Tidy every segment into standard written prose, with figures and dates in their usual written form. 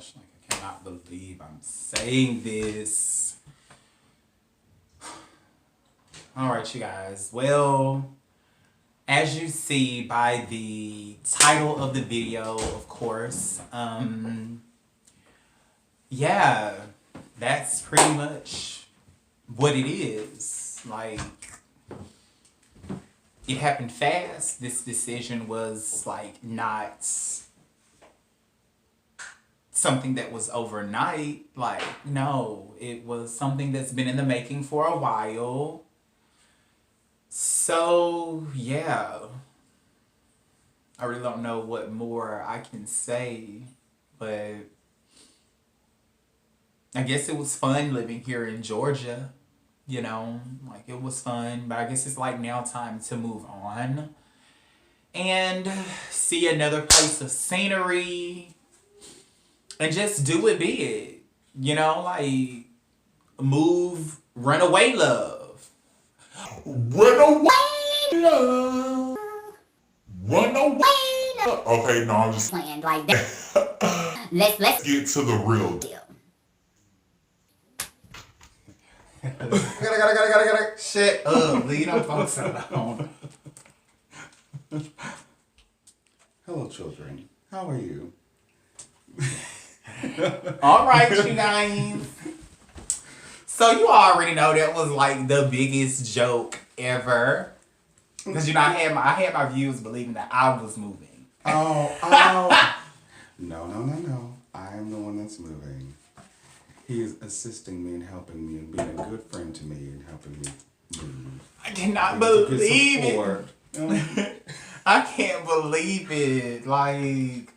gosh, like I cannot believe I'm saying this. All right, you guys. Well, as you see by the title of the video, of course, yeah, that's pretty much what it is. Like, it happened fast. This decision was like not something that was overnight. Like, no, it was something that's been in the making for a while. So, yeah. I really don't know what more I can say, but I guess it was fun living here in Georgia. You know, like it was fun, but I guess it's like now time to move on and see another place of scenery and just do it big. You know, like move, run away, love. Run away, love. Run away, love. Okay, no, I'm just playing like that. Let's get to the real deal. Gotta. Shut up. Leave them folks alone. Hello, children. How are you? All right, you guys. So you already know that was like the biggest joke ever. Because you know I had my views believing that I was moving. Oh. No. I am the one that's moving. He is assisting me and helping me and being a good friend to me and helping me move. I cannot believe it. I can't believe it. Like,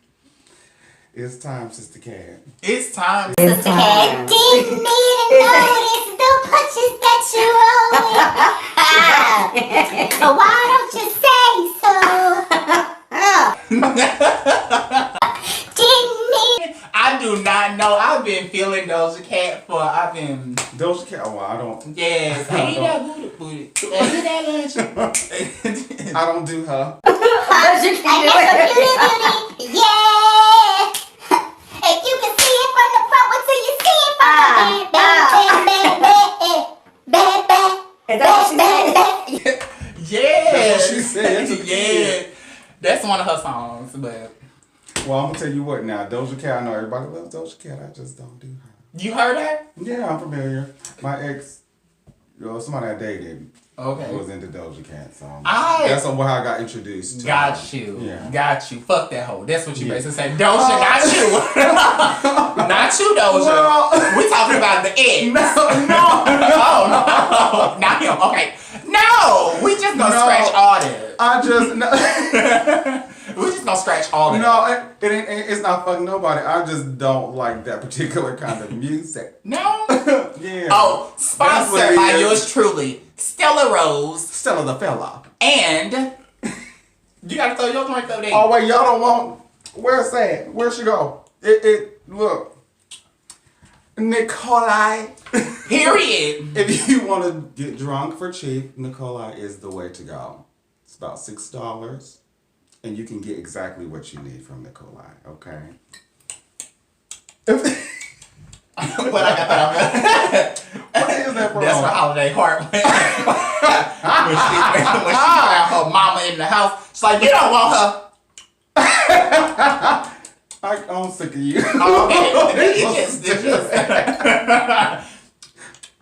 it's time, Sister Cat. it's time. Sister Cat didn't even notice the punches that you rolling. So why don't you say so? I do not know. I've been feeling Doja Cat Doja Cat, oh, I don't. Yes. Hey, that booty. Hey, that lunch. I don't do her. Doja Cat, beauty. Yeah. If you can see it from the front, wait till you see it from the back. Is that what she said? Yeah. That's what she said. Yeah. That's one of her songs, but. Well, I'm gonna tell you what now. Doja Cat, I know everybody loves Doja Cat. I just don't do her. You heard her? Yeah, I'm familiar. My ex, somebody I dated, Okay. was into Doja Cat, so I that's how I got introduced to got her. you. Yeah. Got you. Fuck that hoe. That's what you Yeah. basically say. Doja, not you. Not you, Doja. Well- We talking about the ex. No. Oh, no. Not him. Okay. No. We just gonna No. scratch all that. I just no. We just gonna scratch all that. No, it ain't. It's not fucking nobody. I just don't like that particular kind of music. No? Yeah. Oh, That's sponsored what it by is. yours truly, Stella Rose, Stella the fella. and you gotta throw your drink over there. Oh wait, y'all don't want. Where's that? Where she go? It look. Nikolai. Period. If you want to get drunk for cheap, Nikolai is the way to go. It's about $6, and you can get exactly what you need from Nikolai. Okay. But I got that. What is that for? That's for Holiday Heart. when she found her mama in the house, she's like, you don't want her. I'm sick of you. Okay. It just.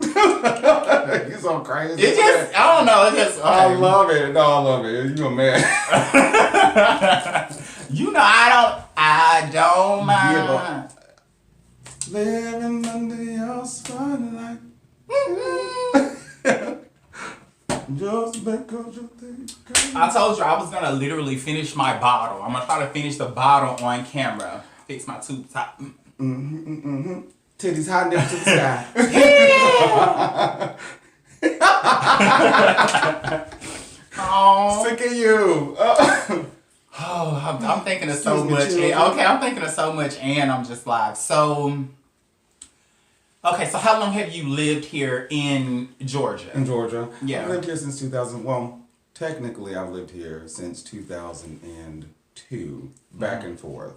You so crazy. It just, I don't know. It just, okay. I love it. No, I love it. You a man. You know, I don't mind. Yeah, living under your spotlight. Just because you think. I told you I was gonna literally finish my bottle. I'm gonna try to finish the bottle on camera. Fix my tube top. Titties hot next to the sky. Oh, Sick of you. I'm thinking of so Excuse me, much. children. Okay, I'm thinking of so much, and I'm just like, so. Okay, so how long have you lived here in Georgia? In Georgia. Yeah. I've lived here since 2000. Well, technically, I've lived here since 2002, back and forth.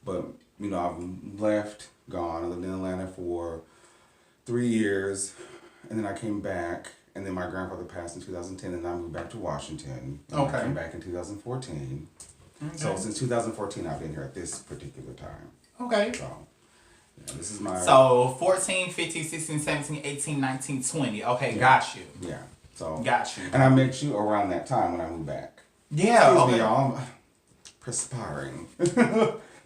But you know, I've left, gone. I lived in Atlanta for 3 years, and then I came back, and then my grandfather passed in 2010, and I moved back to Washington. And Okay. I came back in 2014. So since 2014, I've been here at this particular time. Okay. So, yeah, this is my... So 14, 15, 16, 17, 18, 19, 20. Okay, got you. Yeah, so... Got you. And I met you around that time when I moved back. Yeah, Excuse okay. me, y'all. I'm perspiring.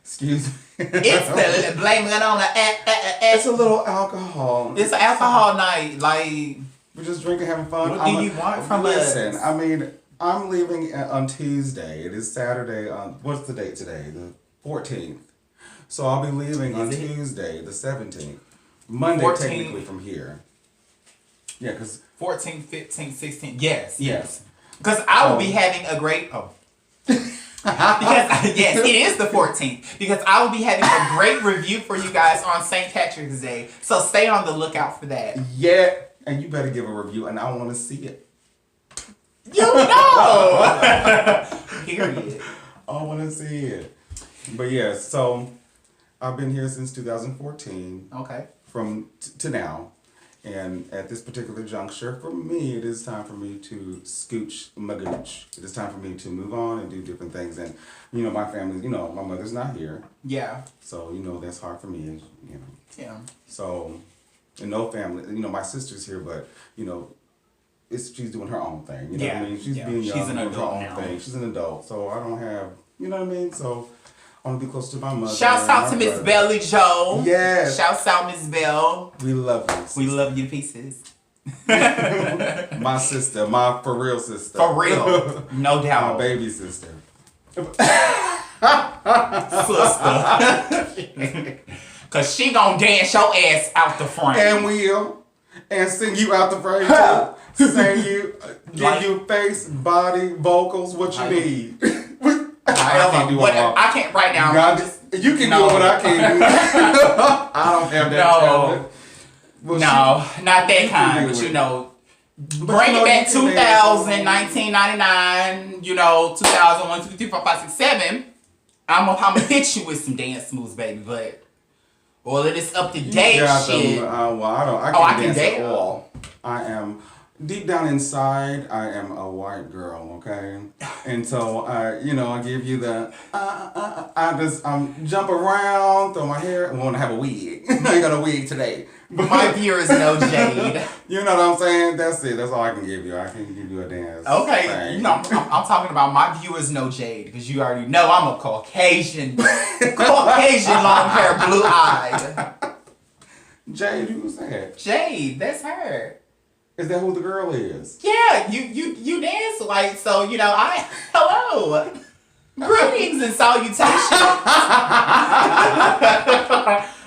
Excuse me. It's the blame it on the It's a little alcohol. It's an alcohol night. Like, We're just drinking, having fun. What do you want from us? Listen, I mean, I'm leaving on Tuesday. It is Saturday. What's the date today? The 14th. So I'll be leaving on Is it? Tuesday, the 17th. Monday, 14th. technically, from here. Yeah, because... 14, 15, 16. Yes. Yes. Because I will be having a great... Oh. Because, yes, it is the 14th. Because I will be having a great review for you guys on St. Patrick's Day. So stay on the lookout for that. Yeah, and you better give a review, and I want to see it. You know! Period. I want to see it. But yeah, so I've been here since 2014 Okay. from to now. And at this particular juncture, for me, it is time for me to scooch my gooch. It is time for me to move on and do different things. And, you know, my family, you know, my mother's not here. Yeah. So, you know, that's hard for me, you know. Yeah. So, and no family, you know, my sister's here, but, you know, she's doing her own thing. You know what I Yeah, me's being yeah. young, She's an doing her adult own now. thing. She's an adult. So I don't have, you know what I mean? So I want to be close to my mother. Shouts and out my to Miss brother. Belly Joe. Yes. Shouts out Miss Bell. We love you. We love you to pieces. My sister, my for real sister. For real. No My doubt. baby sister. Sister. Cause she gonna dance your ass out the front. And will. And sing you out the frame too. Sing you, give Like- you face, body, vocals, what you I- need. I can't do what, it all. I can't right now. God, I'm just, you can no. do what I can't do. I don't have that No. talent. Well, no, not that can kind. do But it. you know, But bring you know, it back you can 2000, 1999, you know, 2001, 2, 3, 4, 5, 6, 7. I'm gonna hit you with some dance moves, baby. But all of this up to date Yeah, shit. well, I Oh, I can't can dance dance. at all. I am deep down inside. I am a white girl, okay, and so you know, I give you the I just jump around, throw my hair. I want to have a wig. I ain't got a wig today. My viewers know Jade. You know what I'm saying? That's it. That's all I can give you. I can give you a dance. Okay, thing. you know, I'm talking about my viewers know Jade because you already know I'm a Caucasian, long hair, blue eyed. Jade, who's that? Jade, that's her. Is that who the girl is? Yeah, you dance like so. You know, hello, greetings and salutations.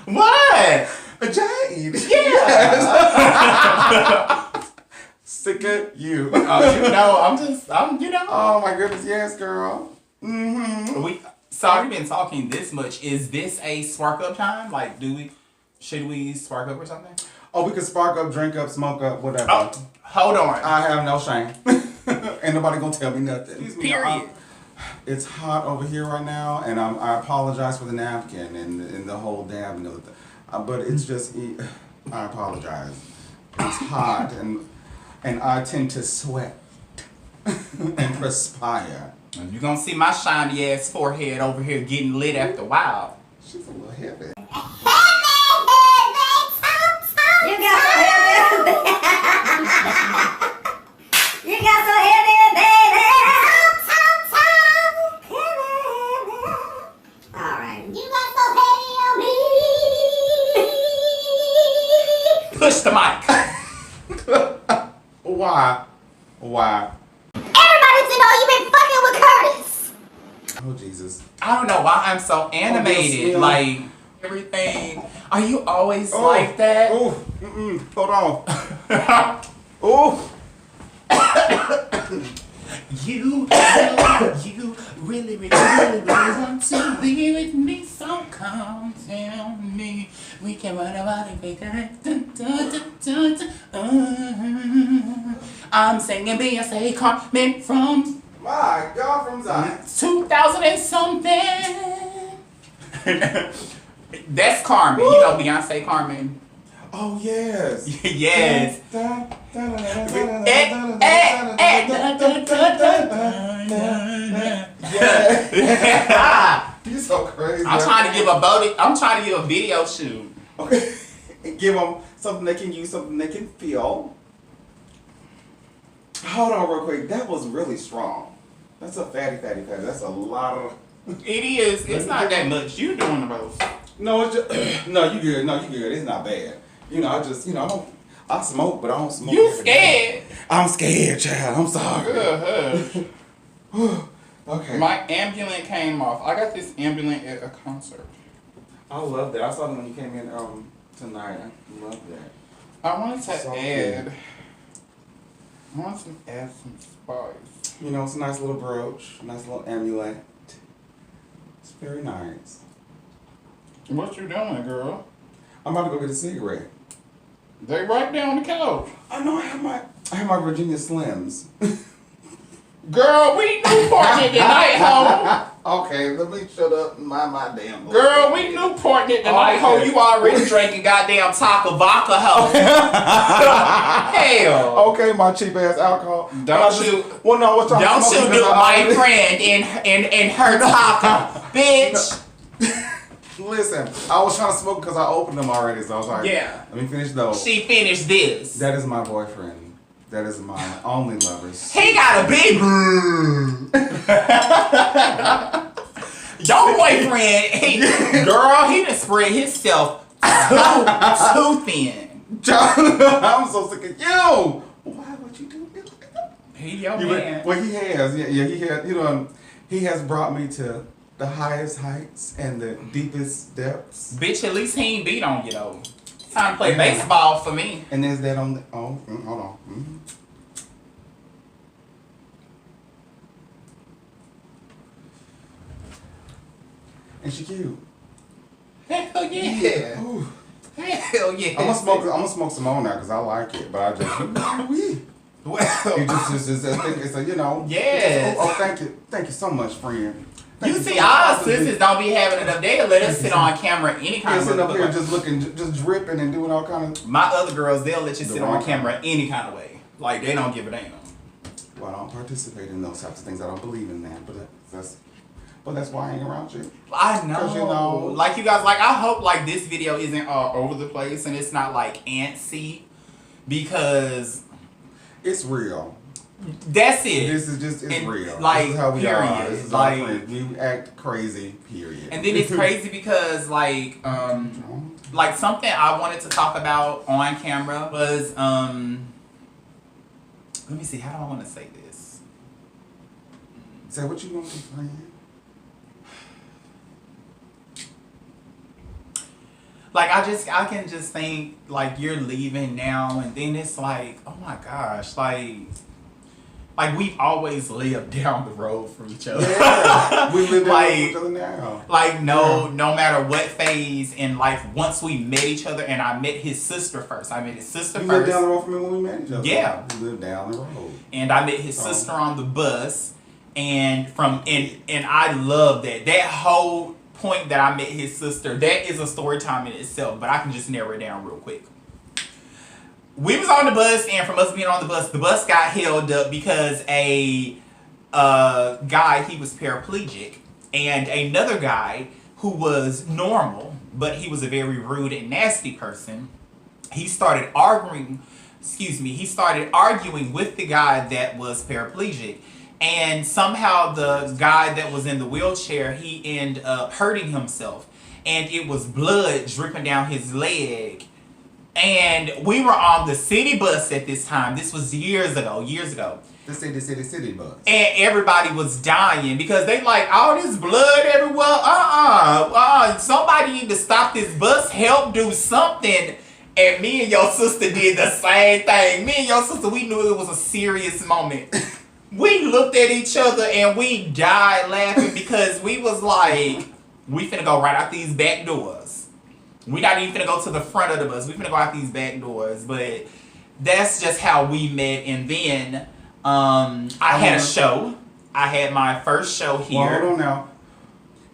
What? Jade. Yeah. Sick of you. You know, I'm you know. Oh my goodness, yes, girl. Mm-hmm. So I've been talking this much. Is this a spark up time? Like, should we spark up or something? Oh, we could spark up, drink up, smoke up, whatever. Oh, hold on. I have no shame. Ain't nobody gonna tell me nothing. Period. It's hot over here right now, and I apologize for the napkin and the whole dab and everything. But it's just, I apologize. It's hot, and I tend to sweat and perspire. You're gonna see my shiny ass forehead over here getting lit after a while. She's a little heavy. You got so heavy. You got so heavy, baby. All right. You got so heavy on me. Push the mic. Why? Everybody to know you been fucking with Curtis. Oh, Jesus. I don't know why I'm so animated. Bill. Like everything. Are you always like that? Oh, hold on. Oh. You really want to be with me, so come tell me we can run about it. I'm singing Beyonce Carmen from My God, from Zion. 2000 and something. That's Carmen. You know Beyonce Carmen. Oh yes. Yes. You're so crazy. I'm trying to give a video shoot. Okay. Give them something they can use, something they can feel. Hold on real quick. That was really strong. That's a fatty. That's a lot of... It is. It's not that much. You doing the most. No, it's just... No, you good. It's not bad. You know, I just, you know, I smoke, but I don't smoke. You every day. scared. I'm scared, child. I'm sorry. Okay. My ambulance came off. I got this ambulance at a concert. I love that. I saw them when you came in tonight. I love that. I wanted to So add. I want to add some spice. You know, it's a nice little brooch, nice little amulet. It's very nice. What you doing, girl? I'm about to go get a cigarette. They right there on the couch. I know I have my Virginia Slims. Girl, we Newporting it tonight, ho. Okay, let me shut up and mind my damn voice. Girl, we Newporting it tonight, ho. You already drinking goddamn Taco Vodka, ho. Hell. Okay, my cheap ass alcohol. Don't you do my friend in her taco, bitch. Listen, I was trying to smoke because I opened them already, so I was like, Yeah. let me finish those. She finished this. That is my boyfriend. That is my only lover. He got a big. Your boyfriend, girl, he done spread himself too thin. I'm so sick of you. Why would you do this? He your man. Well, he has. Yeah, he had. You know, he has brought me to the highest heights and the deepest depths. Bitch, at least he ain't beat on you though. Time to play baseball for me. And there's that on the. Oh, hold on. Mm-hmm. And she cute. Hell yeah. Ooh. Hell yeah. I'm gonna smoke some more now because I like it, but I just. Well, You just think it's a, you know. Yes. Oh, thank you so much, friend. you see, our sisters don't be having it up there. Let us sit on camera any kind of Sitting up here way. just looking, just dripping and doing all kind of. My other girls, they'll let you sit on wrong camera any kind of way. Like, they don't give a damn. Well, I don't participate in those types of things. I don't believe in that, but that's why I ain't around you. I know. 'Cause, you know- Like, you guys, like, I hope, like, this video isn't all over the place and it's not, like, antsy. Because It's real. that's it. This is just, it's And, real. like, this is how we are. period. This is Like- our friends. We act crazy, period. And then it's crazy because, like something I wanted to talk about on camera was, let me see, how do I want to say this? Say what you want to, friend. Like, I can just think, like, you're leaving now, and then it's like, oh my gosh, like we've always lived down the road from each other. Yeah, we live Like- with each other now. Like, no matter what phase in life, once we met each other, and I met his sister first. I met his sister You lived first, down the road from me when we met each other. Yeah. We lived down the road. and I met his sister on the bus, and I love that. That whole point that I met his sister, that is a story time in itself, but I can just narrow it down real quick. We was on the bus, and from us being on the bus got held up because a guy, he was paraplegic, and another guy who was normal, but he was a very rude and nasty person, he started arguing with the guy that was paraplegic. And somehow the guy that was in the wheelchair, he ended up hurting himself. And it was blood dripping down his leg. And we were on the city bus at this time. This was years ago. The city bus. And everybody was dying because they like, all this blood everywhere. Somebody need to stop this bus, help do something. And me and your sister did the same thing. Me and your sister, we knew it was a serious moment. We looked at each other and we died laughing because we was like, we finna go right out these back doors. We not even finna go to the front of the bus. We finna go out these back doors. But that's just how we met. And then I had a show. I had my first show here. Well, hold on now.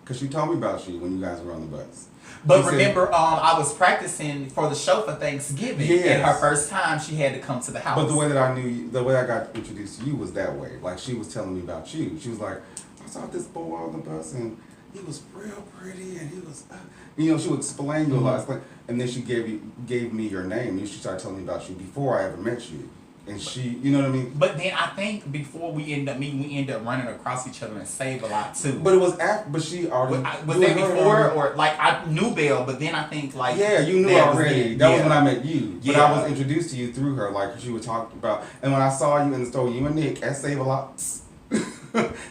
because she told me about you when you guys were on the bus. But She said- remember, I was practicing for the show for Thanksgiving. Yes. And her first time, she had to come to the house. But the way that I knew you, the way I got introduced to you was that way. Like she was telling me about you. She was like, I saw this boy on the bus and he was real pretty and he was, you know, she would explain you a lot. And then she gave me your name and she started telling me about you before I ever met you. And she, you know what I mean? But then I think before we end up meeting, we end up running across each other and save a lot too. But it was after, but she already. Was you that and her before already- or like I knew Belle, but then I think like Yeah, you knew that was already. then. That was Yeah. when I met you. But Yeah. I was introduced to you through her, like she would talk about. And when I saw you in the store, you and Nick at Save a Lot,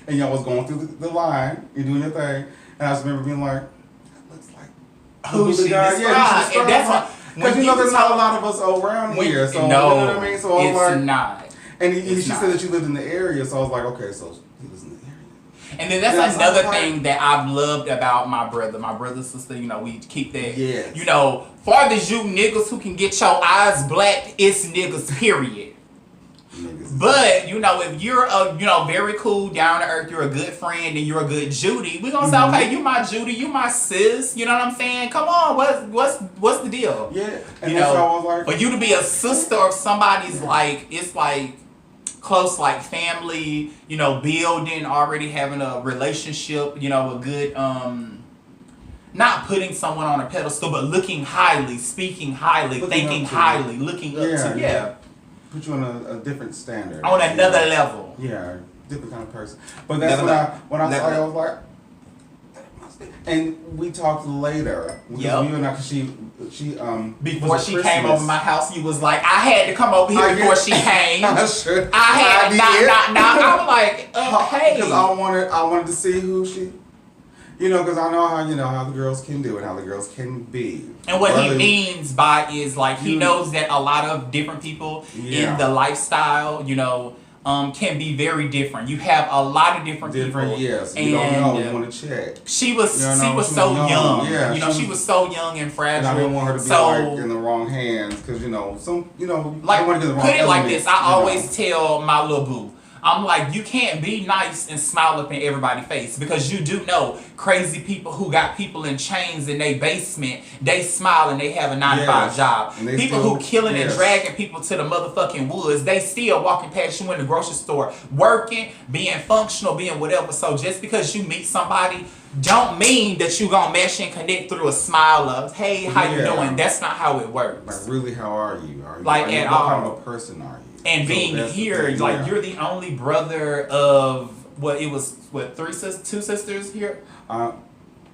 and y'all was going through the line, you're doing your thing, and I just remember being like, that looks like Who she described. Yeah, And that's why because you know there's not a lot of us around here, so no, you know what I mean. So I was it's like, not. and she It's not. said that you lived in the area, so I was like, okay, so he lives in the area. And then that's Yes, another I'm like- thing that I've loved about my brother, sister. You know, we keep that. Yes. You know, far as you niggas who can get your eyes black, it's niggas. Period. Niggas. But you know, if you're a very cool, down to earth, you're a good friend, and you're a good Judy, we gonna say, okay, you my Judy, you my sis. You know what I'm saying? Come on, what's the deal? Yeah, and You that's know, how I was like, for you to be a sister of somebody's like it's like close like family, you know, building, already having a relationship, you know, a good not putting someone on a pedestal, but looking highly, speaking highly, Looking thinking up to. highly, looking up to, yeah, put you on a different standard. on another level. Yeah, different kind of person. But that's Never when I Never saw you, I know. was like, that must be. And we talked later. Because Yep. you and I, cause she Before was she it came Christmas? over my house, you was like, I had to come over here I before did. she came. I should. I had did. I was like, okay. Because I wanted to see who she. You know, because I know how the girls can do and how the girls can be. And what he Whether- means by is like he You- knows that a lot of different people Yeah. in the lifestyle, can be very different. You have a lot of different people. yes. And You don't know. You want to check. she was You know, she was she so was young. yeah, she was so young and fragile. And I didn't want her to be so, like in the wrong hands because I like don't want to get the wrong put it like elements, this. I you know. always tell my little boo. I'm like, you can't be nice and smile up in everybody's face because you do know crazy people who got people in chains in their basement, they smile and they have a 9 to 5 Yes. job. And they People still- who killing and yes. dragging people to the motherfucking woods, they still walking past you in the grocery store, working, being functional, being whatever. So just because you meet somebody don't mean that you gonna mesh and connect through a smile of, hey, how you Yeah. doing? That's not how it works. Like, really, how are you? Like, what at kind all. of a person are you? And So being that's the here, thing, like yeah. you're the only brother of two sisters here? What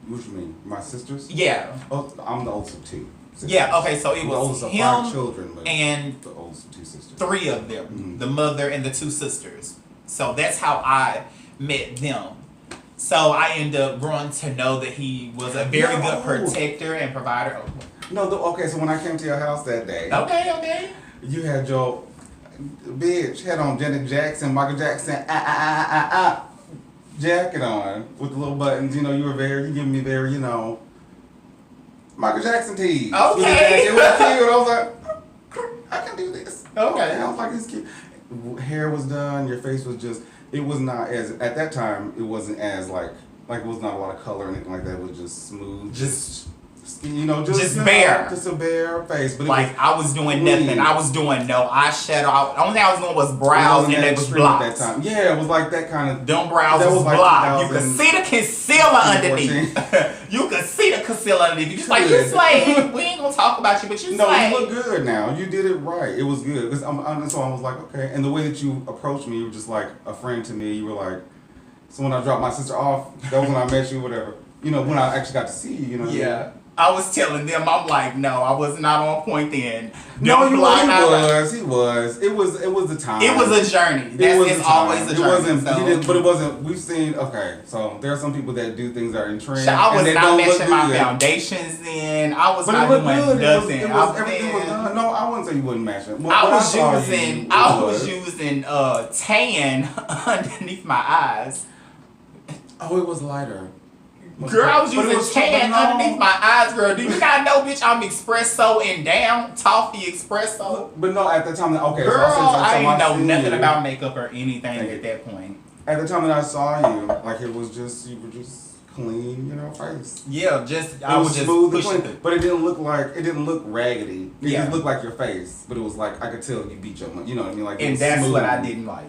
you mean? My sisters? Yeah. Oh, I'm the oldest of two. sisters. Yeah, okay, so it I'm the was oldest of 5 him children, but and the oldest of 2 sisters. 3 of them, Mhm. the mother and the 2 sisters. So that's how I met them. So I ended up growing to know that he was a very No. good protector and provider. No, okay. So when I came to your house that day, Okay. you had your bitch had on Janet Jackson, Michael Jackson, jacket on with the little buttons. You know, you giving me very, Michael Jackson tees. Okay. With the jacket. It was cute. I was like, I can do this. Okay. I was like, it's cute. Hair was done. Your face was just. It was not as at that time. It wasn't as like it was not a lot of color or anything like that. It was just smooth. Just bare. Just a bare face. But it Like was, I was doing clean. nothing. I was doing no eyeshadow. The only thing I was doing was it brows wasn't and that they was extreme at blocked. that time. Yeah, it was like that kind of. Them brows That was, was like blocked. You 2000 could see the concealer underneath. You could see the concealer underneath. You just like, you Good. slayed. We ain't gonna talk about you, but you No, slayed. you look good now. You did it right. It was good. So I was like, okay. And the way that you approached me, you were just like a friend to me. You were like, so when I dropped my sister off, that was when I met you, whatever. When I actually got to see you, what I mean? Yeah. I was telling them, I'm like, no, I was not on point then. No, Them he blind eyes- was. He was. It was the time. It was a journey. It That's was it's the time. always a It journey. wasn't. so. He didn't, but it wasn't. We've seen. Okay, so there are some people that do things that are in trend. So I and was they not don't look matching my good. foundations then. I was But not it looked doing good. nothing. It was everything was done. No, I wouldn't say you wouldn't match it. When I I was saw using you, it I was using tan underneath my eyes. Oh, it was lighter. Girl, I was But it using tan no. underneath my eyes, girl. Do you not know, bitch, I'm espresso and down, toffee espresso? But no, at the time that Girl, I I ain't know seen nothing you, about makeup or anything Thank at you. that point. At the time that I saw you, like it was just you were just clean, face. Yeah, just It I was was just smooth and pushing clean, but it didn't look raggedy. It Yeah. just looked like your face, but it was like I could tell you beat your money. You know what I mean? Like, it and was that's smooth. what I didn't like.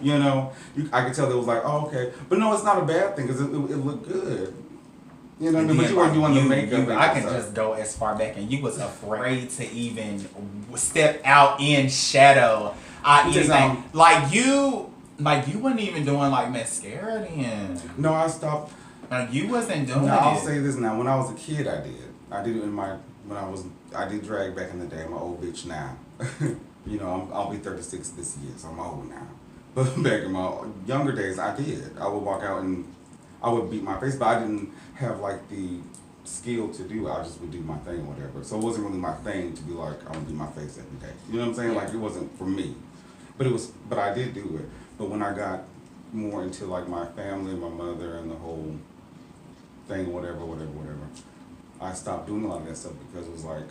I could tell it was like, oh, okay, but no, it's not a bad thing because it looked good. You know what I mean? But you weren't doing the makeup. I can just go as far back, and you was afraid to even step out in shadow. Just, Like you wasn't even doing like mascara then. No, I stopped. Like you wasn't doing Now, I'll it. say this now. When I was a kid, I did. I did it I did drag back in the day. I'm an old bitch now. I'll be 36 this year, so I'm old now. But back in my younger days, I did. I would walk out and I would beat my face, but I didn't have like the skill to do it. I just would do my thing or whatever. So it wasn't really my thing to be like, I'm gonna beat my face every day. You know what I'm saying? Like, it wasn't for me. But I did do it. But when I got more into like my family, my mother, and the whole thing, whatever, I stopped doing a lot of that stuff because it was like,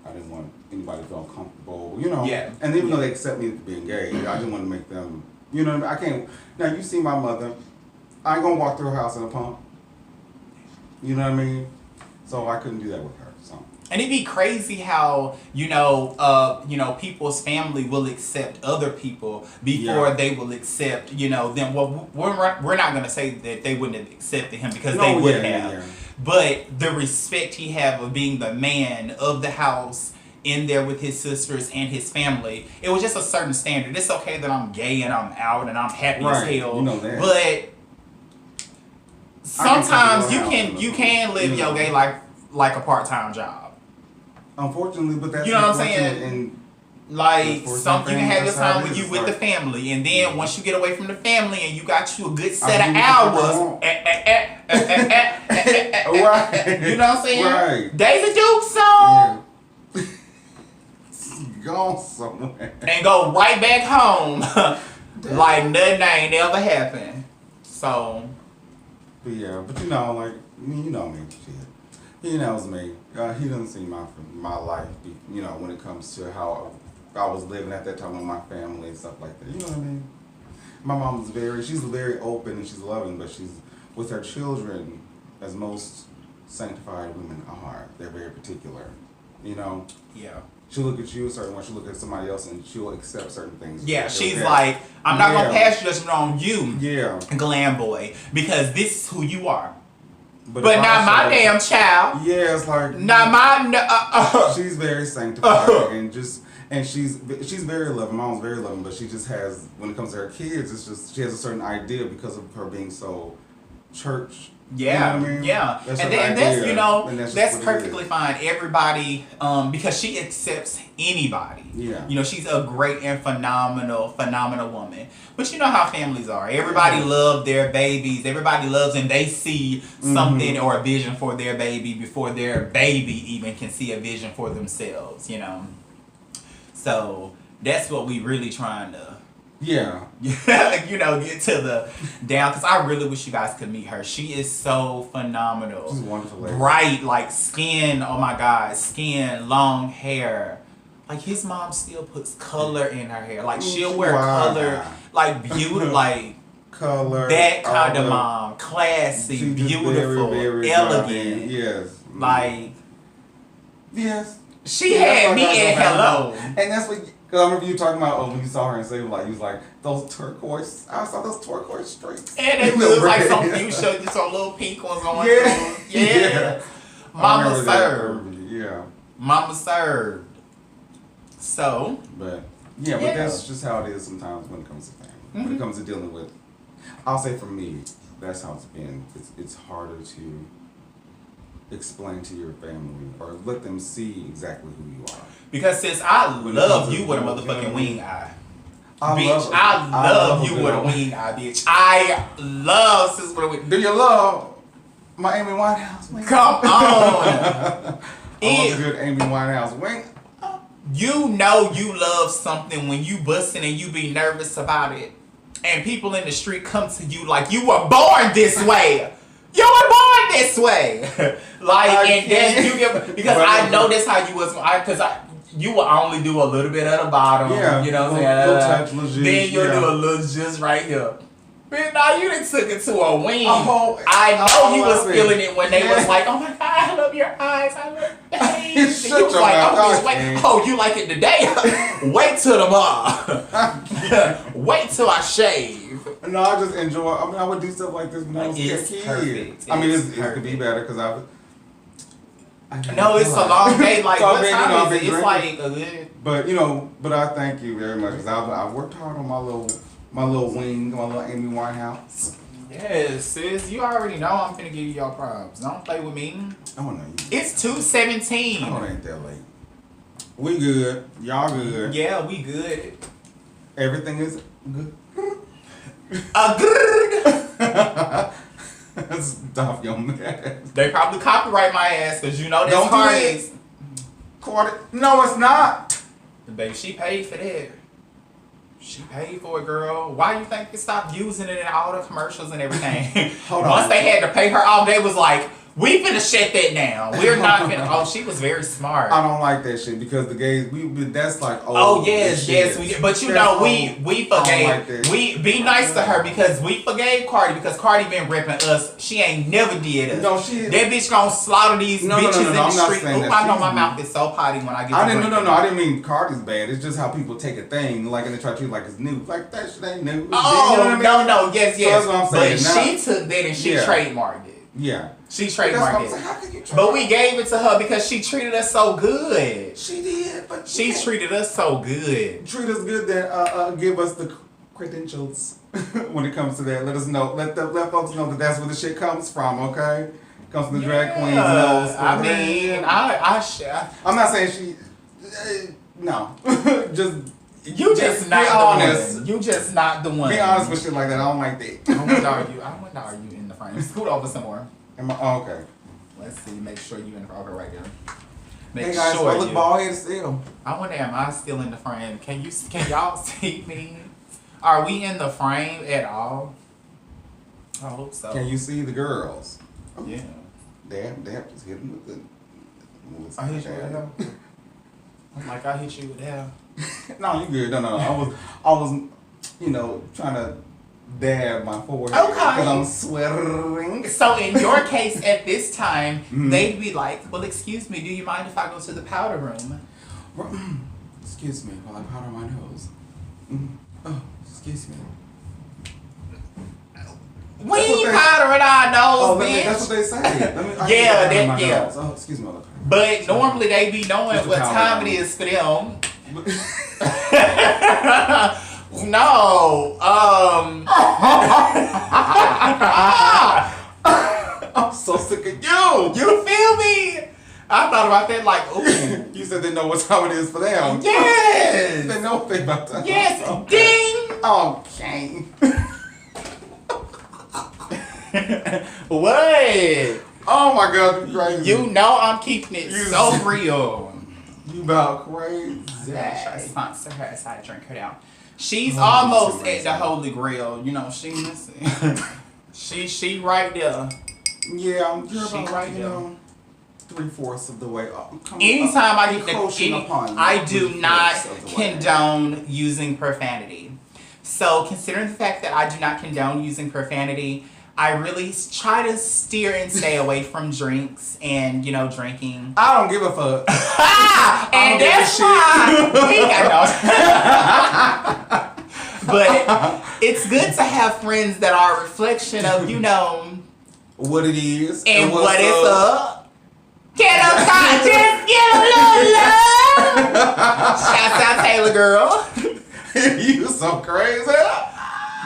I didn't want anybody to feel uncomfortable, Yeah. And even though they accept me being gay, I didn't want to make them, you know what I mean? I can't, now you see my mother, I ain't gonna walk through her house in a pump. You know what I mean? So I couldn't do that with her, so. And it'd be crazy how people's family will accept other people before Yeah. they will accept them. Well, we're not gonna say that they wouldn't have accepted him because No, they would yeah, have. yeah. But the respect he have of being the man of the house in there with his sisters and his family, it was just a certain standard. It's okay that I'm gay and I'm out and I'm happy as Right, hell, you know that. but sometimes you can live your gay life like a part-time job. Unfortunately, but that's You know what I'm unfortunate, saying? and Like, For some you some can have your families, that's how time it with you is, with the like- family, and then once you get away from the family and you got you a good set I of mean, you can hours, go Right. you know what I'm saying? Right. Daisy Duke song, yeah. Gone somewhere. and go right back home like nothing ain't never happened. So, But yeah, but like, you know me, shit. He knows me. He doesn't see my life, when it comes to how I was living at that time with my family and stuff like that. You know what I mean? My mom she's very open and she's loving, but she's with her children, as most sanctified women are. They're very particular. yeah. She'll look at you a certain way, she'll look at somebody else, and she'll accept certain things. Yeah, She'll she's have- like, I'm not gonna Yeah. pass judgment on you, Yeah. glam boy, because this is who you are. But if I not my show- damn child. Yeah, it's like Not my. she's very sanctified and she's very loving. Mom's very loving, but she just has, when it comes to her kids, it's just she has a certain idea because of her being so church. Yeah, you know what I mean? yeah, That's and her that's idea, and that's just what it perfectly is. fine. Everybody, because she accepts anybody. Yeah. She's a great and phenomenal woman. But you know how families are. Everybody loves their babies. Everybody loves and they see something or a vision for their baby before their baby even can see a vision for themselves. So that's what we really trying to. Yeah. get to the down, because I really wish you guys could meet her. She is so phenomenal. She's a wonderful lady. Bright, like skin, oh my god, skin, long hair. Like his mom still puts color in her hair. Like she'll wear Wow. color, like beautiful, like Color. that kind all of the- mom. Classy, she's just beautiful, very, very elegant. loving. Yes. Like Yes. she Yeah, had that's me what I at was hello. about. And that's what, because I remember you talking about, when you saw her and say, like, you was like, those turquoise, I saw those turquoise streaks. And it was like some fuchsia, just some little pink ones on Yeah. through. Yeah. I Mama remember that. I served. remember, yeah. Mama served. So, But Yeah. that's just how it is sometimes when it comes to family. When it comes to dealing with, I'll say for me, that's how it's been. It's harder to explain to your family or let them see exactly who you are. because sis, I When it love comes to you with a love, motherfucking you know, wing eye. I Bitch, I love you good with a old- wing eye, bitch. I love sis with a wing. Do you love my Amy Winehouse wing? Come on. I love It- a good Amy Winehouse wing. You know you love something when you busting and you be nervous about it. And people in the street come to you like you were born this way. You were born this way. And then you get, because I know that's how you was, you will only do a little bit at the bottom. Yeah, You know what I'm little saying? touch, little zhuzh, Then you'll yeah. do a little just right here. But no, you done took it to a wing. Oh, I know oh, you was listen. feeling it when they was Yeah. like, oh my God, I love your eyes. I love your face. Shut And you was your like, mouth. oh, bitch, God, wait. man. Oh, you like it today? Wait till tomorrow. Wait till I shave. No, I just enjoy. I mean, I would do stuff like this when I was a It's kid. perfect. I mean, It's it could be perfect. better because I. No, it's a long day. Like, So, what man, time I've is been it? It's drinking. like a good. But but I thank you very much because I worked hard on my little wing, my little Amy Winehouse. Yes, sis. You already know I'm finna give you your props. Don't play with me. Oh no, It's 2:17. oh, it ain't that late. We good, y'all good. Yeah, we good. Everything is good. Good. Stop your mess. They probably copyright my ass because you know this Don't do card that. is. Quarter. No, it's not. Baby, she paid for that. She paid for it, girl. Why you think they stopped using it in all the commercials and everything? Hold Once on. they had to pay her off, they was like, we finna shut that down. We're not finna. Oh, she was very smart. I don't like that shit because the gays, that's like old. Oh yes, shit. yes, we did. But you That's know, old. we I don't forgave. like that. We be nice to her because we forgave Cardi because Cardi been ripping us. She ain't never did us. No, she- That bitch gonna slaughter these No, no, no, bitches no, in no, the I'm not street. saying Oop, that. I know She's- my mouth is so potty when I get. I to didn't. No, drinking. no, no. I didn't mean Cardi's bad. It's just how people take a thing, like, and they try to treat it like it's new. Like that shit ain't new. Oh You know what I mean? no, yes, So yes. that's what I'm saying. But Now- she took that and she Yeah. trademarked it. Yeah. She That's what I'm trademarked saying. it. How could you try? But we gave it to her because she treated us so good. She did, but She you can't treated us so good. treat us good. Then give us the credentials when it comes to that. Let us know. Let folks know that that's where the shit comes from. Okay, comes from the drag queens. And those I mean, I'm not saying she. No, just you just be not honest. the one. You just not the one. Be honest with shit like that. I don't like that. I wonder are you in the frame? Scoot over some more. Am I, oh, okay. Let's see. Make sure you in the frame right there. Make Hey guys, sure I look you. bald headed still. I wonder am I still in the frame? Can y'all see me? Are we in the frame at all? I hope so. Can you see the girls? Yeah. Damn, just hit them with the. I hit you with hell. I'm like I hit you with hell. No, you good. No. I was, trying to dab my forehead Okay. because I'm sweating. So in your case, at this time, Mhm. they'd be like, "Well, excuse me, do you mind if I go to the powder room?" Excuse me while I powder my nose. Oh, excuse me. We That's ain't what they- powdering our nose, bitch. That's what they say. Yeah, yeah. Oh, excuse me. But normally they be knowing Just the what powder time it room. is for them. No, I'm so sick of you. you feel me? I thought about that like, ooh, You said they know what time it is for them. They yes, know what they about to. yes, Okay. ding. Okay. What? Oh my God, you crazy. You know I'm keeping it You- so real. You about crazy. I sponsor her as I drink her down. She's Oh, almost that's at the amazing. Holy Grail. You know, she missing. she right there. Yeah, you're She about right there. 3/4 of the way up. Anytime I get Encroaching upon I do 3/4 not of the way. condone using profanity. So considering the fact that I do not condone using profanity, I really try to steer and stay away from drinks and, drinking. I don't give a fuck. And don't give a that's shit. why we got no. But it's good to have friends that are a reflection of, What it is and what's what is up. Get up, just get a little love. Shouts out Taylor Girl. You so crazy.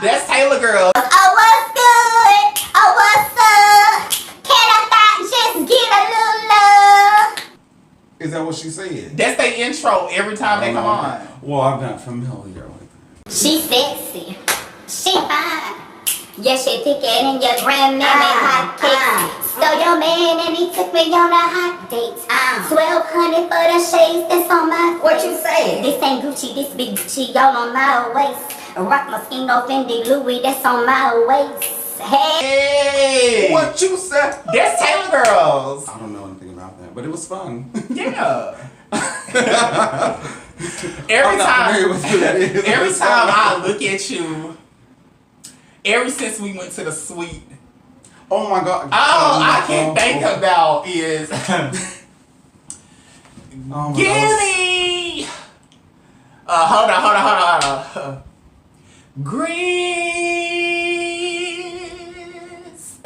That's Taylor Girl. Oh, what's good? Oh, what's up? Can I just get a little love? Is that what she said? That's their intro every time they come on. Well, I'm not familiar with it. She sexy. She fine. Yeah, she thick and your grandmammy hot cakes. Stole your man and he took me on a hot date. 1200 for the shades that's on my face. What you saying? This ain't Gucci, this big Gucci all on my waist. Rock Moschino, Fendi, Louis, that's on my waist. Hey. Hey! What you said? That's Taylor Girls. I don't know anything about that, but it was fun. Yeah. I'm not familiar with who that is. Every time I look at you, Ever since we went to the suite, Oh my God. all I can think about is Oh my God. Gilly. Hold on. Grease.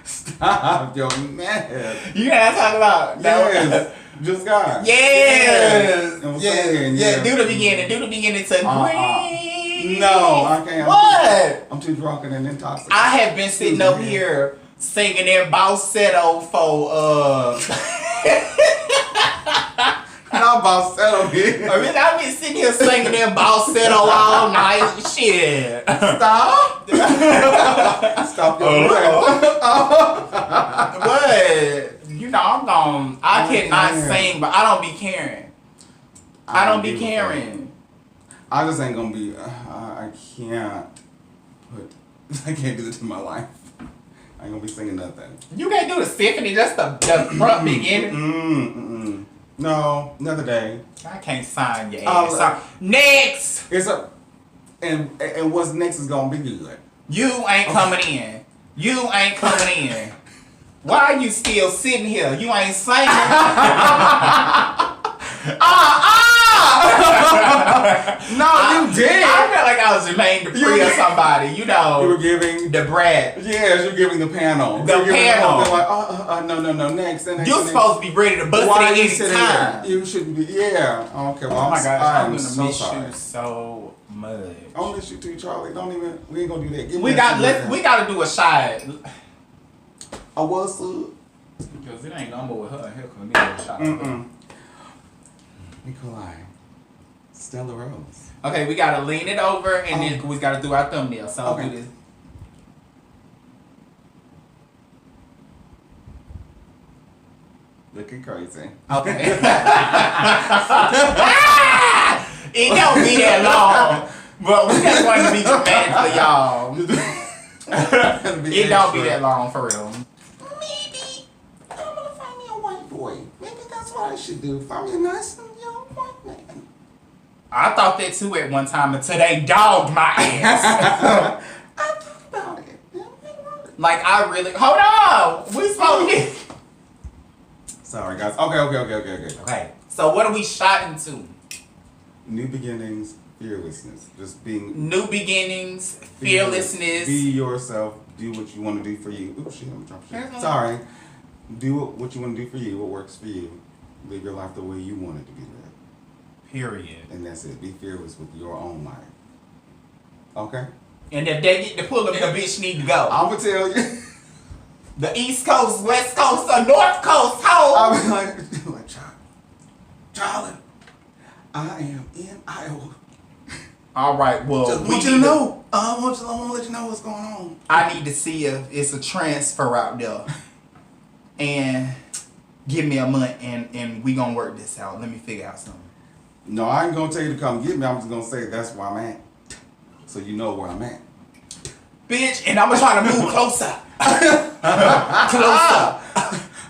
Stop, yo, man. You gotta talk about that. Yes. Just God. Yes. I'm Yeah. saying, Yeah. yeah. Do the beginning. Do the beginning to Grease. No, I can't. What? I'm too drunk and intoxicated. I have been sitting up here singing that falsetto for How about settle here? I mean, I've been sitting here singing that falsetto all night. Shit. Stop. Stop your breath. But you know, I cannot can't. sing, but I don't be caring. I don't be caring. I just ain't gonna be. I can't put. I can't do this in my life. I ain't gonna be singing nothing. You can't do the symphony, just the front beginning. No, another day. I can't sign your Oh, ass. Sorry. Next, It's a. And what's next is gonna be good. you ain't coming in. You ain't coming in. Why are you still sitting here? You ain't singing. No, you did. I felt like I was Jermaine Dupri or somebody. You know, You were giving. the brat. Yes, you're giving the panel. The You're giving panel. They're like, no, next. And next, You're and supposed to be ready to bust Why it are you at sitting any time. here? You shouldn't be. Yeah. Okay. Well, Oh my gosh, I'm I'm gonna so miss sorry. you so much. I'll miss you too, Charlie. Don't even. We ain't gonna do that. Give We me got that we gotta do a shot. I was. Because it ain't number with her and here cause me a shot. Nikolai. Stella Rose. Okay, we gotta lean it over and then we gotta do our thumbnail. So I'll Okay. do this. Looking crazy. Okay. It don't be that long. But we just want to be dramatic for y'all. It don't be that long for real. Maybe I'm gonna find me a white boy. Maybe that's what I should do. Find me a nice young white man. I thought that too at one time until they dogged my ass. I thought about it. Like I really hold on. We supposed to get Sorry, guys. Okay. Okay. So what are we shotting to? New beginnings, fearlessness. Just being New beginnings, fearlessness. Be yourself. Do what you want to do for you. Oh shit! I'm dropping shit. Sorry. Do what you want to do for you. What works for you. Live your life the way you want it to be lived. Period. And that's it. Be fearless with your own life. Okay. And if they get to pull them, the bitch need to go. I'm gonna tell you. The East Coast, West Coast, or North Coast, ho. I'll be like Charlie, I am in Iowa. All right, well, Just we want you need to know. I want to let you know what's going on. I need to see if it's a transfer out there, and give me a month, and we gonna work this out. Let me figure out something. No, I ain't gonna tell you to come get me. I'm just gonna say that's where I'm at, so you know where I'm at. Bitch, and I'm gonna try to move closer. Closer.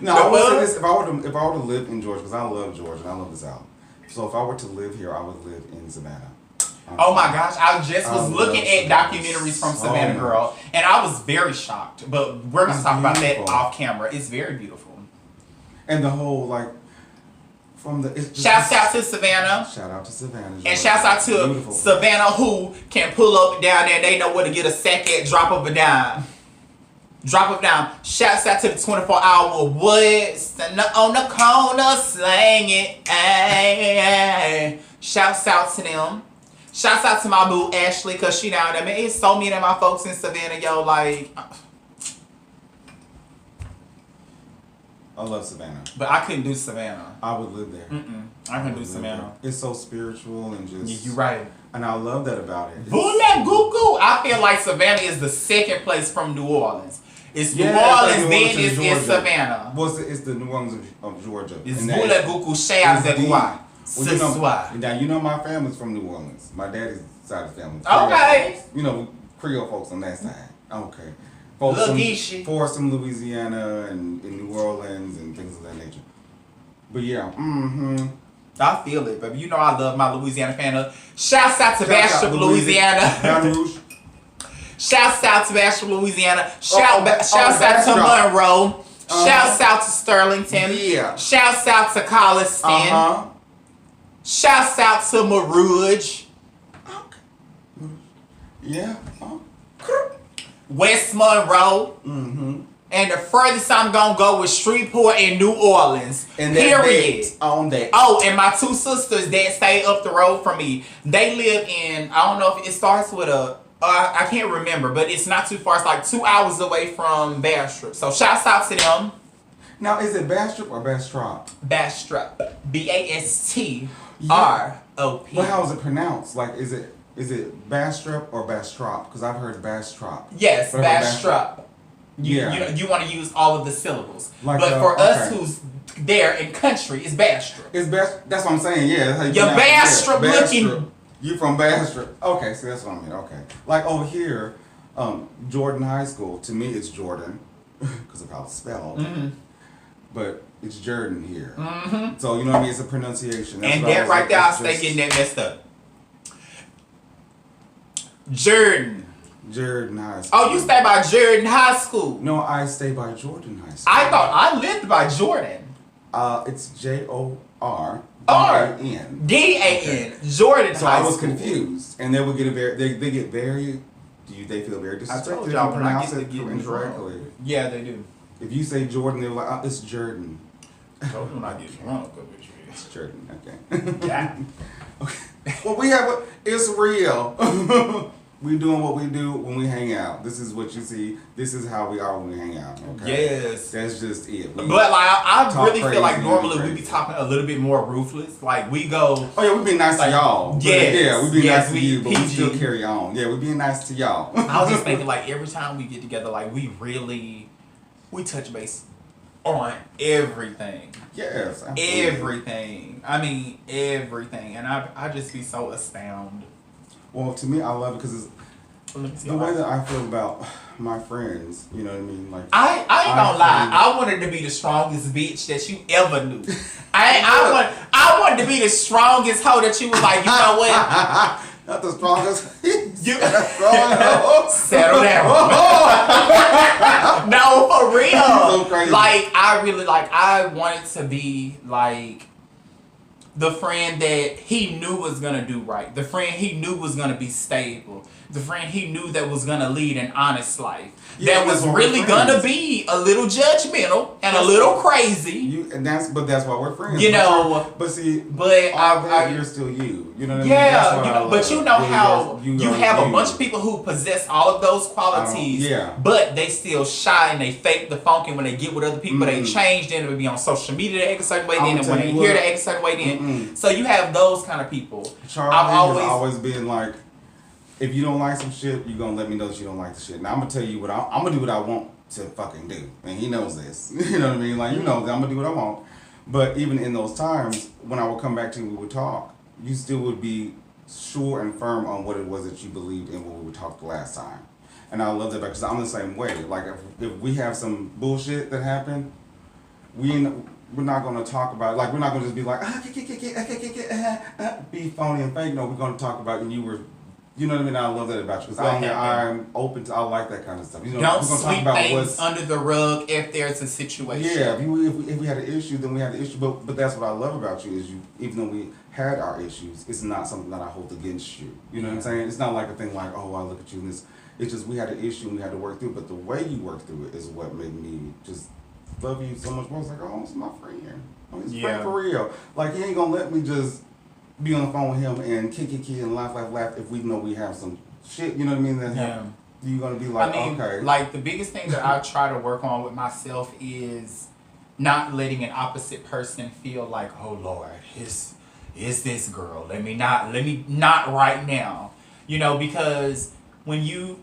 No, I would say this: if I were to live in Georgia, because I love Georgia and I love the South. So if I were to live here, I would live in Savannah. Oh my gosh, I just was I looking love at documentaries from so Savannah much. Girl, and I was very shocked. But we're gonna It's talk about that beautiful. off camera. It's very beautiful. And the whole from the it's just, Shouts out to Savannah. Shout out to Savannah. And Georgia. shouts out to Beautiful. Savannah who can pull up and down there. They know where to get a sack at, drop of a dime. Drop of a dime. Shouts out to the 24-hour Woods. On the corner, slang it. Ay. Shouts out to them. Shouts out to my boo Ashley, cause she down there. I mean, it's so many of my folks in Savannah, yo, like. I love Savannah. But I couldn't do Savannah. I would live there. I couldn't do Live Savannah. there. It's so spiritual and just. Yeah, you're right. And I love that about it. Boule goo goo. I feel like Savannah is the second place from New Orleans. It's New Yeah, it's like Orleans, New then Orleans it's and Georgia. Savannah. Well, it's the New Orleans of Georgia. It's And Boule that- goo goo, Shea it's de deep. Bois. Well, Ce soir. now you know my family's from New Orleans. My daddy's side of the family. Okay. Folks. You know, Creole folks on that side. Okay. Folks Lil from Geechee. Forest, Louisiana, and in New Orleans and things of that nature. But yeah, I feel it, baby. You know I love my Louisiana fan. Shouts out to Bastrop, Baton Louisiana. Rouge. Shouts out to Bastrop, Louisiana. Shouts out to Bastrop. Monroe. Shouts out to Sterlington. Yeah. Shouts out to Colliston. Shouts out to Marouge. Yeah. West Monroe. Mm-hmm. And the furthest I'm gonna go is Shreveport and New Orleans. And period. On that. Oh, and my two sisters that stay up the road from me, they live in, I don't know if it starts with I can't remember, but it's not too far. It's like 2 hours away from Bastrop. So shouts out to them. Now, is it Bastrop or Bastrop? Bastrop. Bastrop. But how is it pronounced? Like, is it Bastrop or Bastrop? Because I've heard Bastrop. Yes, What about Bastrop. Yeah. You want to use all of the syllables. Like, but for us okay. who's there in country, it's Bastrop. It's that's what I'm saying. Yeah, that's how you You're pronounce it. Bastrop Yeah, looking. Bastrop. You from Bastrop? Okay, so that's what I mean. Okay, like over here, Jordan High School. To me, it's Jordan because of how it's spelled. Mm-hmm. But it's Jordan here. Mm-hmm. So you know what I mean? It's a pronunciation. That's And what I that was right like, there, I it's stay just getting that messed up. Jordan. Jordan High School. Oh, you stay by Jordan High School. No, I stay by Jordan High School. I thought I lived by Jordan. It's JORDAN. D-A-N. Jordan So High I was School. confused, and they would get they get very. They feel very I disrespectful told if y'all you when I pronounce get to it getting incorrectly. drunk. Yeah, they do. If you say Jordan, they're like, oh, it's Jordan. I told them when I get drunk. It's Jordan. Okay. Yeah. Well, it's real. We doing what we do when we hang out. This is what you see. This is how we are when we hang out. Okay. Yes. That's just it. But like I Talk really feel like crazy, normally crazy. we be talking a little bit more ruthless. Like we go. Oh yeah, we being nice Like, to y'all. But yes, yeah, we being yes, nice to we you, but we PG. still carry on. Yeah, we being nice to y'all. I was just thinking like every time we get together, like we touch base on everything. Yes, absolutely. Everything. I mean everything, and I just be so astounded. Well, to me, I love it because it's Let me see the how way that I feel about my friends. You know what I mean? Like I ain't gonna lie. I wanted to be the strongest bitch that you ever knew. I wanted to be the strongest hoe that you was like, you know what? Not the strongest. You Strong. settle down. No, for real. So crazy. Like I wanted to be like the friend that he knew was gonna do right. The friend he knew was gonna be stable. The friend he knew that was gonna lead an honest life. Yeah, that was that's why we're really friends. gonna be a little judgmental and a little crazy. That's why we're friends. You know, but see, but you're still you. You know what I mean? That's yeah, what you I know, love. but you know how you are have a you. bunch of people who possess all of those qualities, yeah. but they still shy and they fake the funk, and when they get with other people, they Mm-mm. change. Then it would be on social media they act a certain way, I'ma then and tell when they you hear what. they act a certain way, then. Mm-mm. So you have those kind of people. Charlie I've has always been like, if you don't like some shit, you gonna let me know that you don't like the shit. Now I'm gonna tell you I'm gonna do what I want to fucking do, and he knows this. You know what I mean? Like, you know that I'm gonna do what I want. But even in those times, when I would come back to you, we would talk. You still would be sure and firm on what it was that you believed in when we would talk the last time. And I love that because I'm the same way. Like if we have some bullshit that happened, we're not gonna talk about it. Like we're not gonna just be like be phony and fake. No, we're gonna talk about you know what I mean? I love that about you because I'm open to. I like that kind of stuff. You know, Don't we're gonna sweep talk about things what's under the rug if there's a situation. yeah. If we had an issue, then we had the issue. But that's what I love about you is even though we had our issues, it's not something that I hold against you. You know what I'm saying? It's not like a thing like, oh, I look at you and this. It's just we had an issue and we had to work through it. But the way you worked through it is what made me just love you so much more. It's like, oh, it's my friend. Oh, he's friend for real. Like he ain't gonna let me just be on the phone with him and kick and laugh if we know we have some shit. You know what I mean? That you're gonna be like, okay. Like the biggest thing that I try to work on with myself is not letting an opposite person feel like, oh Lord, is this girl? Let me not right now. You know, because the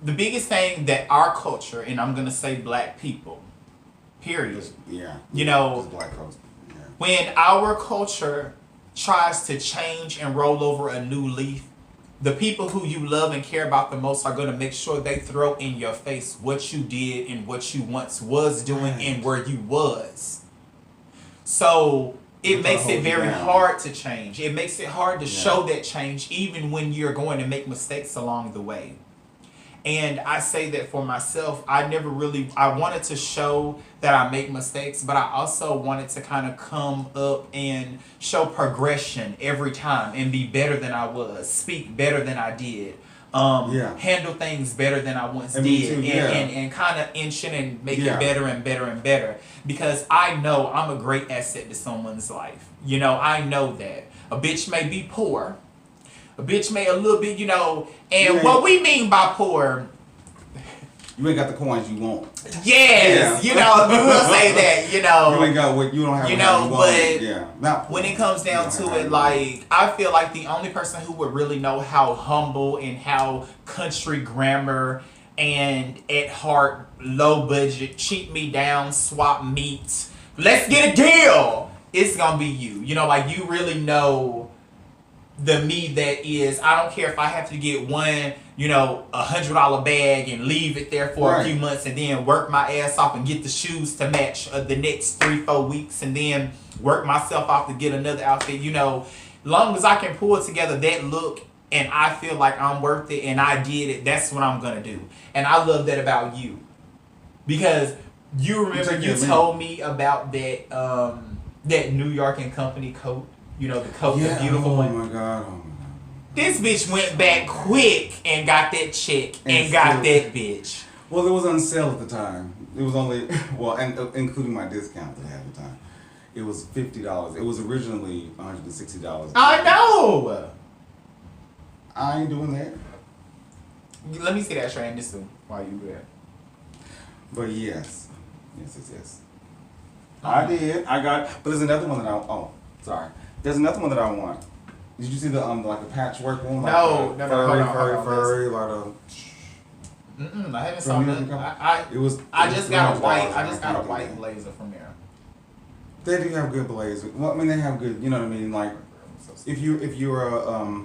biggest thing that our culture, and I'm gonna say black people, period. Yeah. You know, Just black folks. Yeah. when our culture tries to change and roll over a new leaf, the people who you love and care about the most are going to make sure they throw in your face what you did and what you once was doing and where you was. So it They're makes trying it to hold very you down. hard to change. It makes it hard to Yeah. show that change even when you're going to make mistakes along the way. And I say that for myself, I wanted to show that I make mistakes, but I also wanted to kind of come up and show progression every time and be better than I was, speak better than I did, Yeah. handle things better than I once And me did, too, yeah. and kind of inch in and make Yeah. it better and better and better. Because I know I'm a great asset to someone's life. You know, I know that. A bitch may be poor. A bitch may a little bit, you know, and Yeah. what we mean by poor, You ain't got the coins you want. yes, Yeah. you know, we'll say that, you know. You ain't got what you don't have. You what know, you want. but yeah. Not when it comes down you to don't have it, what you like, I feel like the only person who would really know how humble and how country grammar and at heart, low budget, cheat me down, swap meat, let's get a deal, it's gonna be you. You know, like, you really know the me that is, I don't care if I have to get one, you know, $100 bag and leave it there for a Right. few months and then work my ass off and get the shoes to match the next 3-4 weeks and then work myself off to get another outfit. You know, long as I can pull together that look and I feel like I'm worth it and I did it, that's what I'm gonna do. And I love that about you, because you remember take you care of me. told me about that that New York and Company coat. You know, the coat, Yeah. the beautiful oh one. my god. Oh my god. This bitch went back quick and got that check and And got still- that bitch. Well, it was on sale at the time. It was only well, and including my discount that I had at the time. It was $50. It was originally $160. I know. I ain't doing that. Let me see that transition while you do that. But yes. I did. I got. But there's another one that I. Oh, sorry. There's another one that I want. Did you see the like the patchwork one? Like No, the no, furry, hold on, furry, like the. I haven't saw From nothing. Music I It was. I it was just got a $300. white. I just got a can't do white that. blazer from there. They do have good blazers. Well, I mean, they have good. You know what I mean? Like, if you're a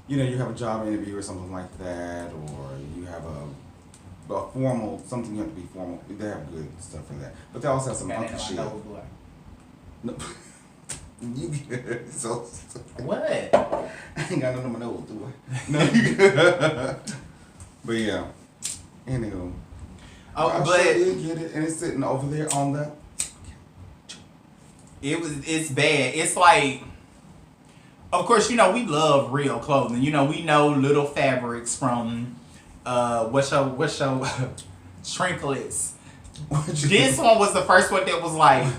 you know, you have a job interview or something like that, or you have a formal something you have to be formal. They have good stuff for that. But they also have some Man, funky my shit. nose black. No. You good. So What? I ain't got nothing on my nose, do I? No, you good. But yeah. Anywho. Oh, I but sure did get it, and it's sitting over there on the. it's bad. It's like, of course, you know, we love real clothing. You know, we know little fabrics from what's your Shrinklets. This one was the first one that was like,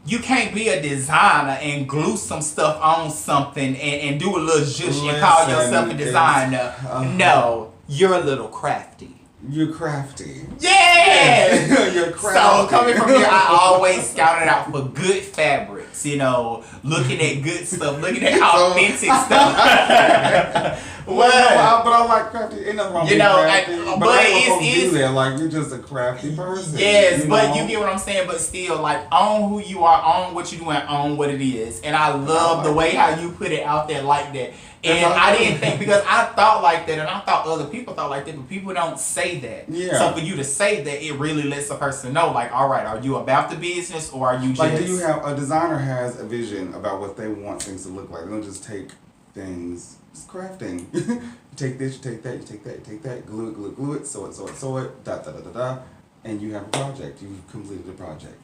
you can't be a designer and glue some stuff on something and do a little zhuzh and call Listen, yourself a designer. No, you're a little crafty. You're crafty. Yeah! You're crafty. So coming from here, I always scouted out for good fabrics, you know, looking at good stuff, looking at authentic stuff. Well, but I like crafty. Ain't nothing wrong with You know, crafty. but but I it's- don't do it's- that. Like, you're just a crafty person. Yes, you but know? you get what I'm saying. But still, like, own who you are, own what you do, and own what it is. And I love the way how you put it out there like that. And That's I how- didn't think, because I thought like that, and I thought other people thought like that, but people don't say that. Yeah. So for you to say that, it really lets a person know, like, all right, are you about the business, or are you just Like, do you have a designer has a vision about what they want things to look like? They don't just take things. It's crafting. You take this, you take that, you take that, you take that, glue it, sew it, da da da da da, and you have a project. You completed a project.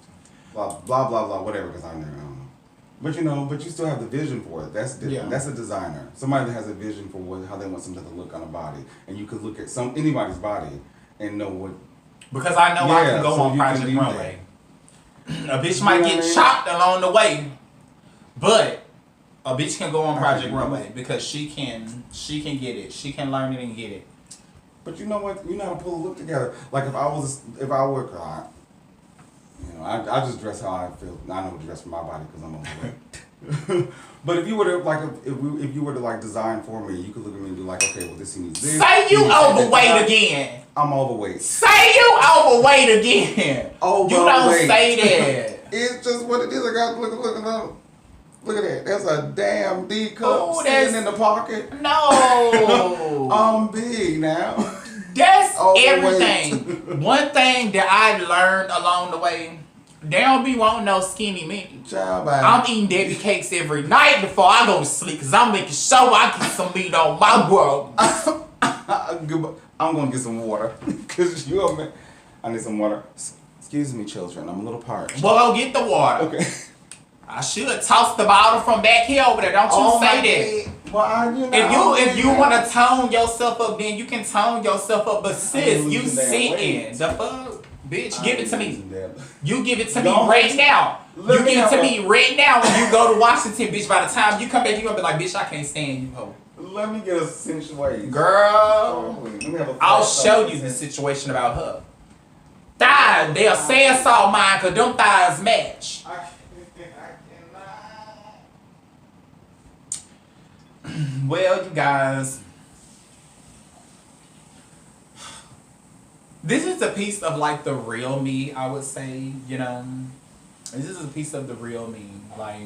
Blah blah blah blah. Whatever designer. I don't know. But you know, but you still have the vision for it. That's different. Yeah. That's a designer. Somebody that has a vision for how they want something to look on a body, and you could look at anybody's body and know what. Because I know I Yeah, can go so on you can Project do that. Runway. A bitch You might know what I get mean? chopped along the way, but a bitch can go on Project Project Runway because she can get it. She can learn it and get it. But you know what? You know how to pull a look together. Like if I were, you know, I just dress how I feel. I know to dress for my body because I'm overweight. But if you were to if you were to like design for me, you could look at me and be like, okay, well this needs this. Say you this needs that, overweight that. again. I'm overweight. Say you overweight again. You don't Overweight. say that. It's just what it is. I got look at that. That's a damn D cup Ooh, sitting that's- in the pocket. No. I'm big now. That's Overweight. everything. One thing that I learned along the way, They don't be wanting no skinny me. Child, bye. I'm eating Debbie cakes every night before I go to sleep because I'm making sure I get some meat on my bro. I'm gonna get some water because you are man. I need some water. Excuse me, children. I'm a little parched. Well, go get the water. Okay. I should toss the bottle from back here over there. Don't you say that. Well, you know, If you want to tone yourself up, then you can tone yourself up. But sis, you losing that sitting. weight. The fuck? Bitch, give it to me. That. You give it to me Don't- right now. Let You me give it have to a- me right now when you go to Washington, bitch. By the time you come back, you gonna be like, bitch, I can't stand you, ho. Let me get a accentuate. Girl, Let me have a I'll flat show stomach. you the situation about her. Thighs, they'll say it's all mine because them thighs match. Well, you guys, this is a piece of like the real me, I would say, you know. This is a piece of the real me. Like,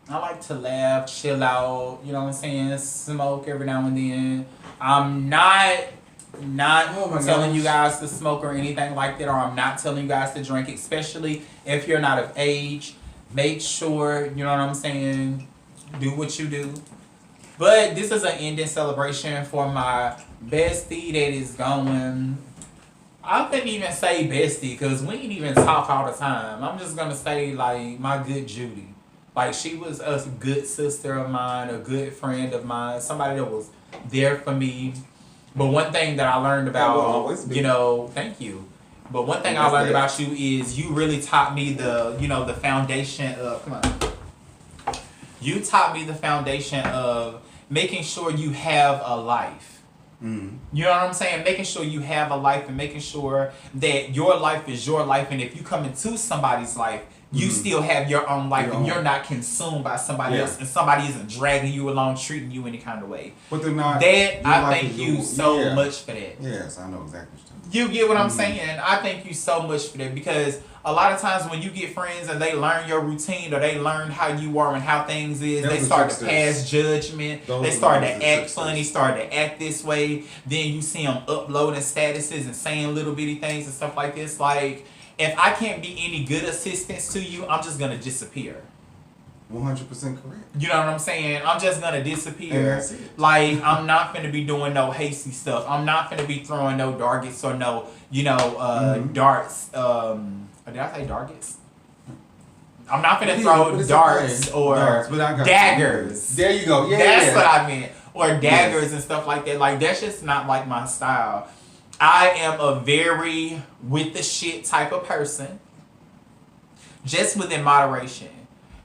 I like to laugh, chill out, you know what I'm saying? Smoke every now and then. I'm not Oh my telling gosh. you guys to smoke or anything like that, or I'm not telling you guys to drink, especially if you're not of age. Make sure, you know what I'm saying, do what you do. But this is an ending celebration for my bestie that is going. I couldn't even say bestie because we ain't even talk all the time. I'm just gonna say like my good Judy. Like she was a good sister of mine, a good friend of mine, somebody that was there for me. But one thing that I learned That will always about, be. you know, thank you. But one thing I That's learned it. about you is you really taught me the, you know, the foundation of, come on. You taught me the foundation of making sure you have a life. Mm. You know what I'm saying? Making sure you have a life and making sure that your life is your life. And if you come into somebody's life, you still have your own life Your and own. you're not consumed by somebody Yeah. else and somebody isn't dragging you along, treating you any kind of way. But they're not. That, your I life thank is you yours. so Yeah. much for that. Yes, I know exactly what you're talking You get what I'm saying? I thank you so much for that because a lot of times when you get friends and they learn your routine or they learn how you are and how things is, Those they are start to tricksters. pass judgment. Those They are start to the act tricksters. funny, start to act this way. Then you see them uploading statuses and saying little bitty things and stuff like this. Like, if I can't be any good assistance to you, I'm just going to disappear. 100% correct. You know what I'm saying? I'm just gonna And disappear. that's it. Like, I'm not gonna be doing no hasty stuff. I'm not gonna be throwing no dargets or no, you know, darts. Did I say dargets? I'm not gonna Yeah, throw but it's darts okay. or Darts, but I got you. daggers. There you go. Yeah, That's yeah. what I meant. Or daggers and stuff like that. Like, that's just not like my style. I am a very with the shit type of person. Just within moderation.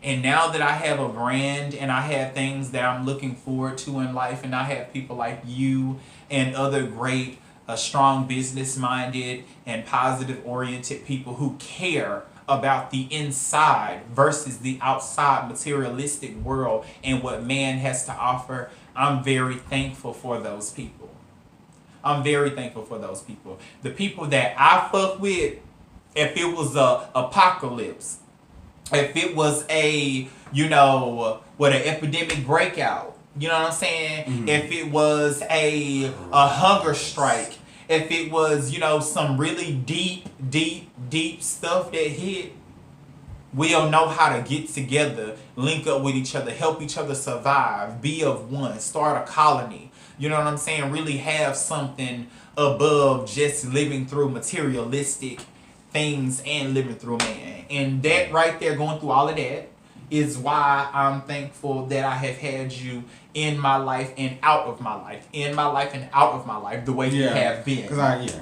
And now that I have a brand and I have things that I'm looking forward to in life, and I have people like you and other great, strong business-minded and positive-oriented people who care about the inside versus the outside materialistic world and what man has to offer, I'm very thankful for those people. I'm very thankful for those people. The people that I fuck with, if it was a apocalypse, if it was a, you know, what, an epidemic breakout, you know what I'm saying? If it was a hunger strike, if it was, you know, some really deep stuff that hit, we'll know how to get together, link up with each other, help each other survive, be of one, start a colony. You know what I'm saying? Really have something above just living through materialistic things and living through man. And that right there, going through all of that, is why I'm thankful that I have had you in my life and out of my life. In my life and out of my life, the way you have been. Because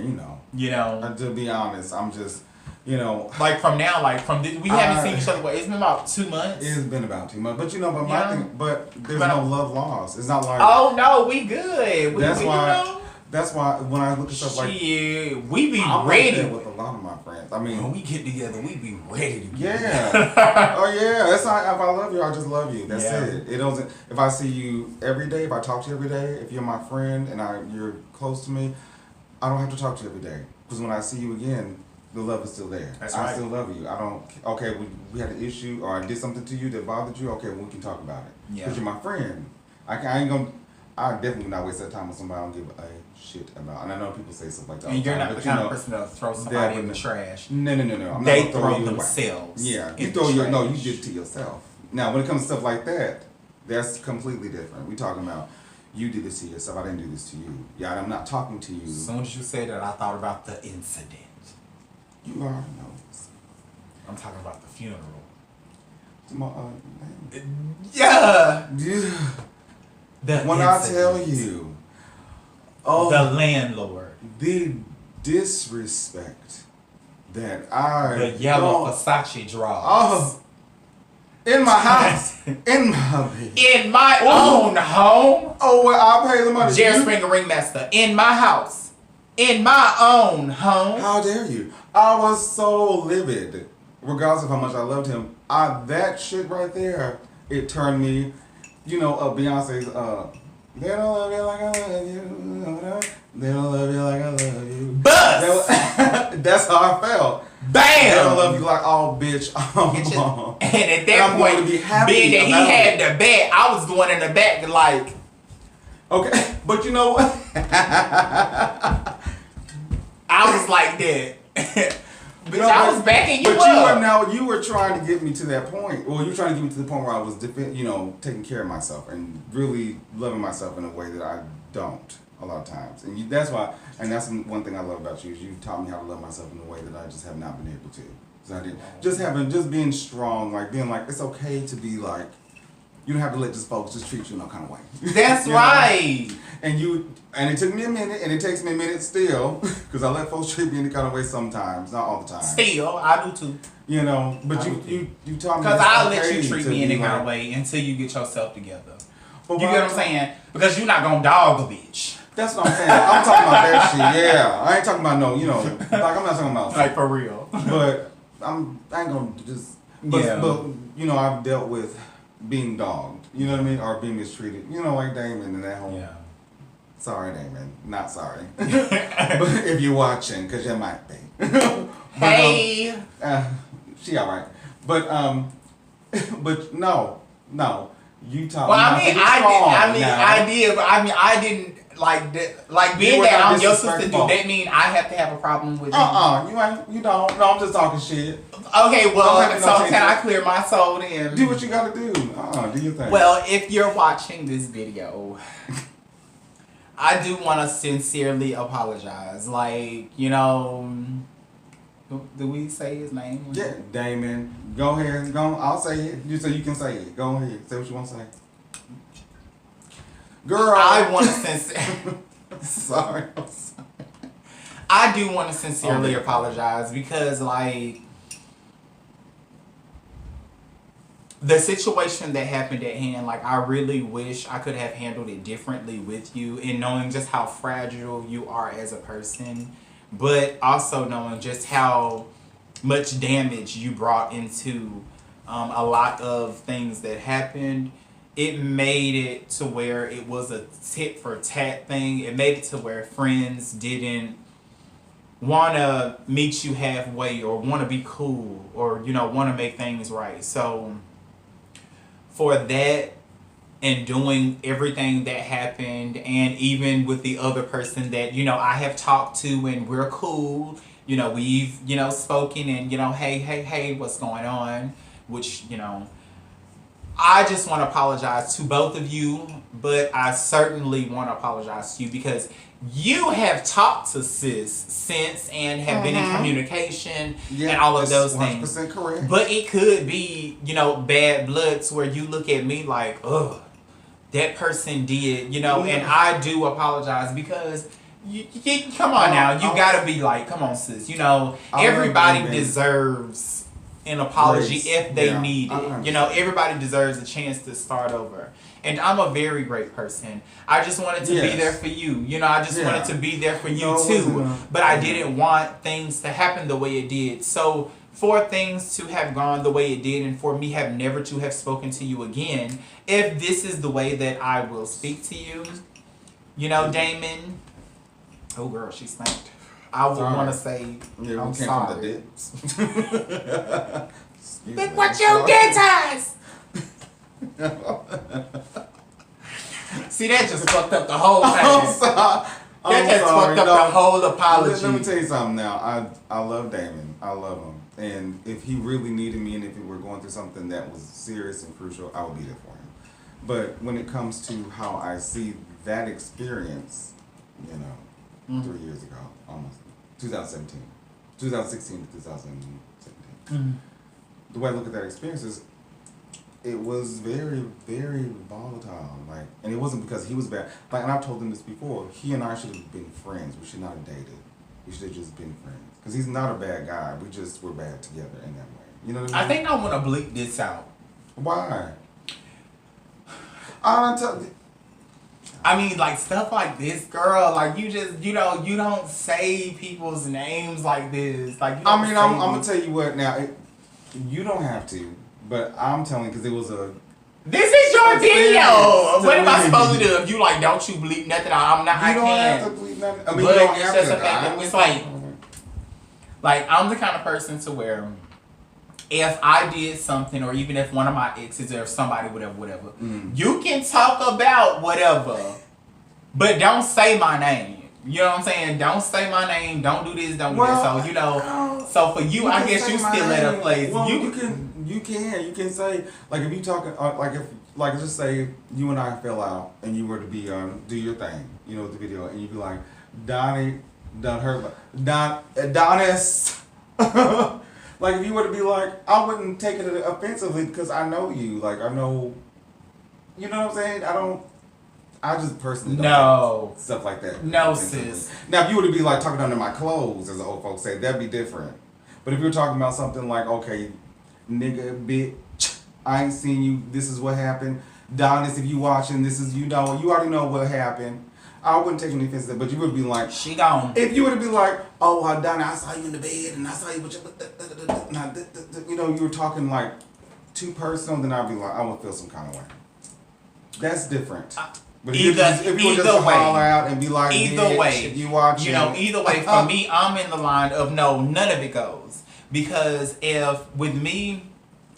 You know, to be honest, I'm just, you know, like from now, like from this, we haven't seen each other. What, it's been about 2 months. it's been about 2 months. But you know, but Yeah. my thing, but there's But no I- love lost. It's not like Oh no, we good. that's we, why. You know, That's why when I look at stuff like shit, we be I'm like ready. that with a lot of my friends. I mean, When we get together, we be ready to get yeah. Oh yeah. That's not, if I love you, I just love you. That's Yeah. it. It doesn't. If I see you every day, if I talk to you every day, if you're my friend and you're close to me, I don't have to talk to you every day. Because when I see you again, the love is still there. That's I right. still love you. I don't. Okay, we had an issue or I did something to you that bothered you. Okay, we can talk about it. Yeah. Because you're my friend. I ain't gonna. I definitely would not waste that time with somebody I don't give a shit about. And I know people say stuff like that. all And you're the time, not the but kind you of know, person to throw that somebody in the wouldn't- trash. No. I'm They not gonna throw throw you away. themselves. Yeah, you in throw the your no, you trash. did it to yourself. Now, when it comes to stuff like that, that's completely different. We talking about you did this to yourself. I didn't do this to you. Yeah, I'm not talking to you. As soon as you said that, I thought about the incident. You already know. I'm talking about the funeral. My, Yeah. yeah. The When I incident. tell you, oh, The landlord. the disrespect that I The yellow don't- Versace drawers. Oh, in my house, in my bed. In my own home. Oh, well, I'll pay the money. Jerry You- Springer Ringmaster. In my house. In my own home. How dare you? I was so livid, regardless of how much I loved him. That shit right there, it turned me. You know, Beyonce's they don't love you like I love you. They don't love you like I love you. Bust. That's how I felt. Bam. They don't love you like, oh, bitch. Get your- and at And that I'm going point, to be happy being that he about had it. the bet, I was going in the back like, Okay, but you know what? I was like that. Bitch, No, I but- was backing you but up. you were trying to get me to that point. Well, you were trying to get me to the point where I was, taking care of myself and really loving myself in a way that I don't a lot of times. And that's why, and that's one thing I love about you is you taught me how to love myself in a way that I just have not been able to. So I did just being strong, like being like it's okay to be like. You don't have to let just folks just treat you in no kind of way. That's You know? right. And it took me a minute, and it takes me a minute still, because I let folks treat me any kind of way sometimes, not all the time. Still, I do too. You know, but I you taught me. Because it's I'll let okay you treat to me be any kind like- of way until you get yourself together. But You why- get what I'm saying? Because you're not going to dog a bitch. That's what I'm saying. I'm talking about that shit. Yeah, I ain't talking about no. Like I'm not talking about. Like, for real. But I ain't gonna just. But, Yeah. but I've dealt with being dogged. You know what I mean, or being mistreated. Like Damon and that whole. Yeah. Sorry, Damon. Not sorry. But if you're watching, because you might be. Hey. She all right. But no. You taught Well, me how I to mean, be I strong did. now. I did. But I didn't like that. Like You being were that not I'm your sister. Do disrespectful. that mean I have to have a problem with you? You ain't. You don't. No, I'm just talking shit. Okay. Don't Well, have no so change. can I clear my soul then? Do what you gotta do. Do your thing. Well, if you're watching this video, I do want to sincerely apologize. Like, do we say his name? Yeah, Damon. Go ahead. Go. I'll say it. You can say it. Go ahead. Say what you want to say. Girl. I want to sorry. I do want to sincerely Okay. apologize because, like, the situation that happened at hand, like, I really wish I could have handled it differently with you, and knowing just how fragile you are as a person, but also knowing just how much damage you brought into a lot of things that happened. It made it to where it was a tit for tat thing. It made it to where friends didn't want to meet you halfway or want to be cool or, want to make things right. So for that and doing everything that happened, and even with the other person that, I have talked to and we're cool, we've, spoken and, hey, what's going on? Which, I just want to apologize to both of you, but I certainly want to apologize to you because you have talked to sis since and have been in communication and all of those things. 100% correct. But it could be, bad blood to where you look at me like, ugh, that person did, and I do apologize because you come on now, you gotta be like, come on sis, everybody agree, deserves an apology Grace. if they Yeah, need I it. understand. Everybody deserves a chance to start over. And I'm a very great person. I just wanted to be Yes. there for you. I just Yeah. wanted to be there for you No, it too. wasn't But I didn't want things to happen the way it did. So for things to have gone the way it did and for me have never to have spoken to you again, if this is the way that I will speak to you, Damon. Oh girl, she snapped. I would Sorry. want to say, Yeah, I'm we came sorry. from the dips. Excuse But me, what I'm your sorry. get ties? See, that just fucked up the whole thing. I'm sorry. That just fucked up the whole apology. Let me tell you something now. I love Damon. I love him. And if he really needed me and if we were going through something that was serious and crucial, I would be there for him. But when it comes to how I see that experience, 3 years ago, almost 2016 to 2017, the way I look at that experience is it was very, very volatile. Like, and it wasn't because he was bad. Like, and I've told him this before. He and I should have been friends. We should not have dated. We should have just been friends. Because he's not a bad guy. We just were bad together in that way. You know what I mean? I think I want to bleep this out. Why? I don't tell. I mean, like, stuff like this, girl, like, you just, you don't say people's names like this. Like, I mean, I'm going to tell you what now. You don't have to, but I'm telling you because it was a... This is your video. Experience. What am I supposed to do? If you like, don't you bleep nothing out? I'm not, I You don't can't. have to believe nothing. I mean, But you don't it's have just to. a fact. It's like, I'm the kind of person to where if I did something, or even if one of my exes or if somebody, whatever, you can talk about whatever, but don't say my name. You know what I'm saying? Don't say my name. Don't do this. Don't do that. So so for you, I guess you still at a place. Well, you can say, like, if you talking like just say you and I fell out and you were to be do your thing, with the video, and you'd be like, Donnie done her Adonis. Like, if you were to be like, I wouldn't take it offensively because I know you. Like, I know, you know what I'm saying? I just personally don't take stuff like that. No, sis. Now, if you were to be like talking under my clothes, as the old folks say, that'd be different. But if you're talking about something like, okay, nigga, bitch, I ain't seen you, this is what happened. Donis, if you watching, this is, you already know what happened. I wouldn't take any offense to that, but you would be like, she gone. If you were to be like, oh, Donnie, I saw you in the bed, and I saw you with your, you were talking like too personal, then I'd be like, I would feel some kind of way. That's different. But if you were just to holler out and be like, either way, you watching, either way, for me, I'm in the line of no, none of it goes. Because if with me,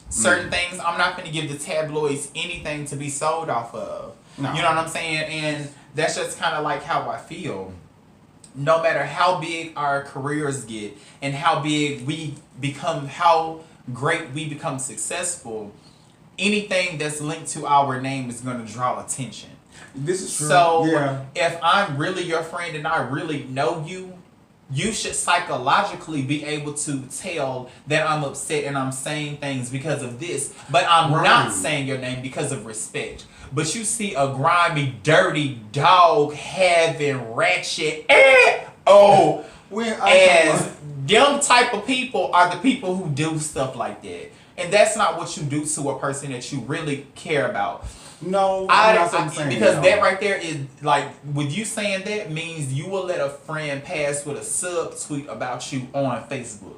certain things, I'm not going to give the tabloids anything to be sold off of. No. You know what I'm saying? And that's just kind of like how I feel. No matter how big our careers get and how big we become, how great we become successful, anything that's linked to our name is going to draw attention. This is true. So if I'm really your friend and I really know you, you should psychologically be able to tell that I'm upset and I'm saying things because of this, but I'm not saying your name because of respect. But you see a grimy, dirty dog having ratchet as them type of people are the people who do stuff like that. And that's not what you do to a person that you really care about. No, because that right there is like, with you saying that means you will let a friend pass with a subtweet about you on Facebook.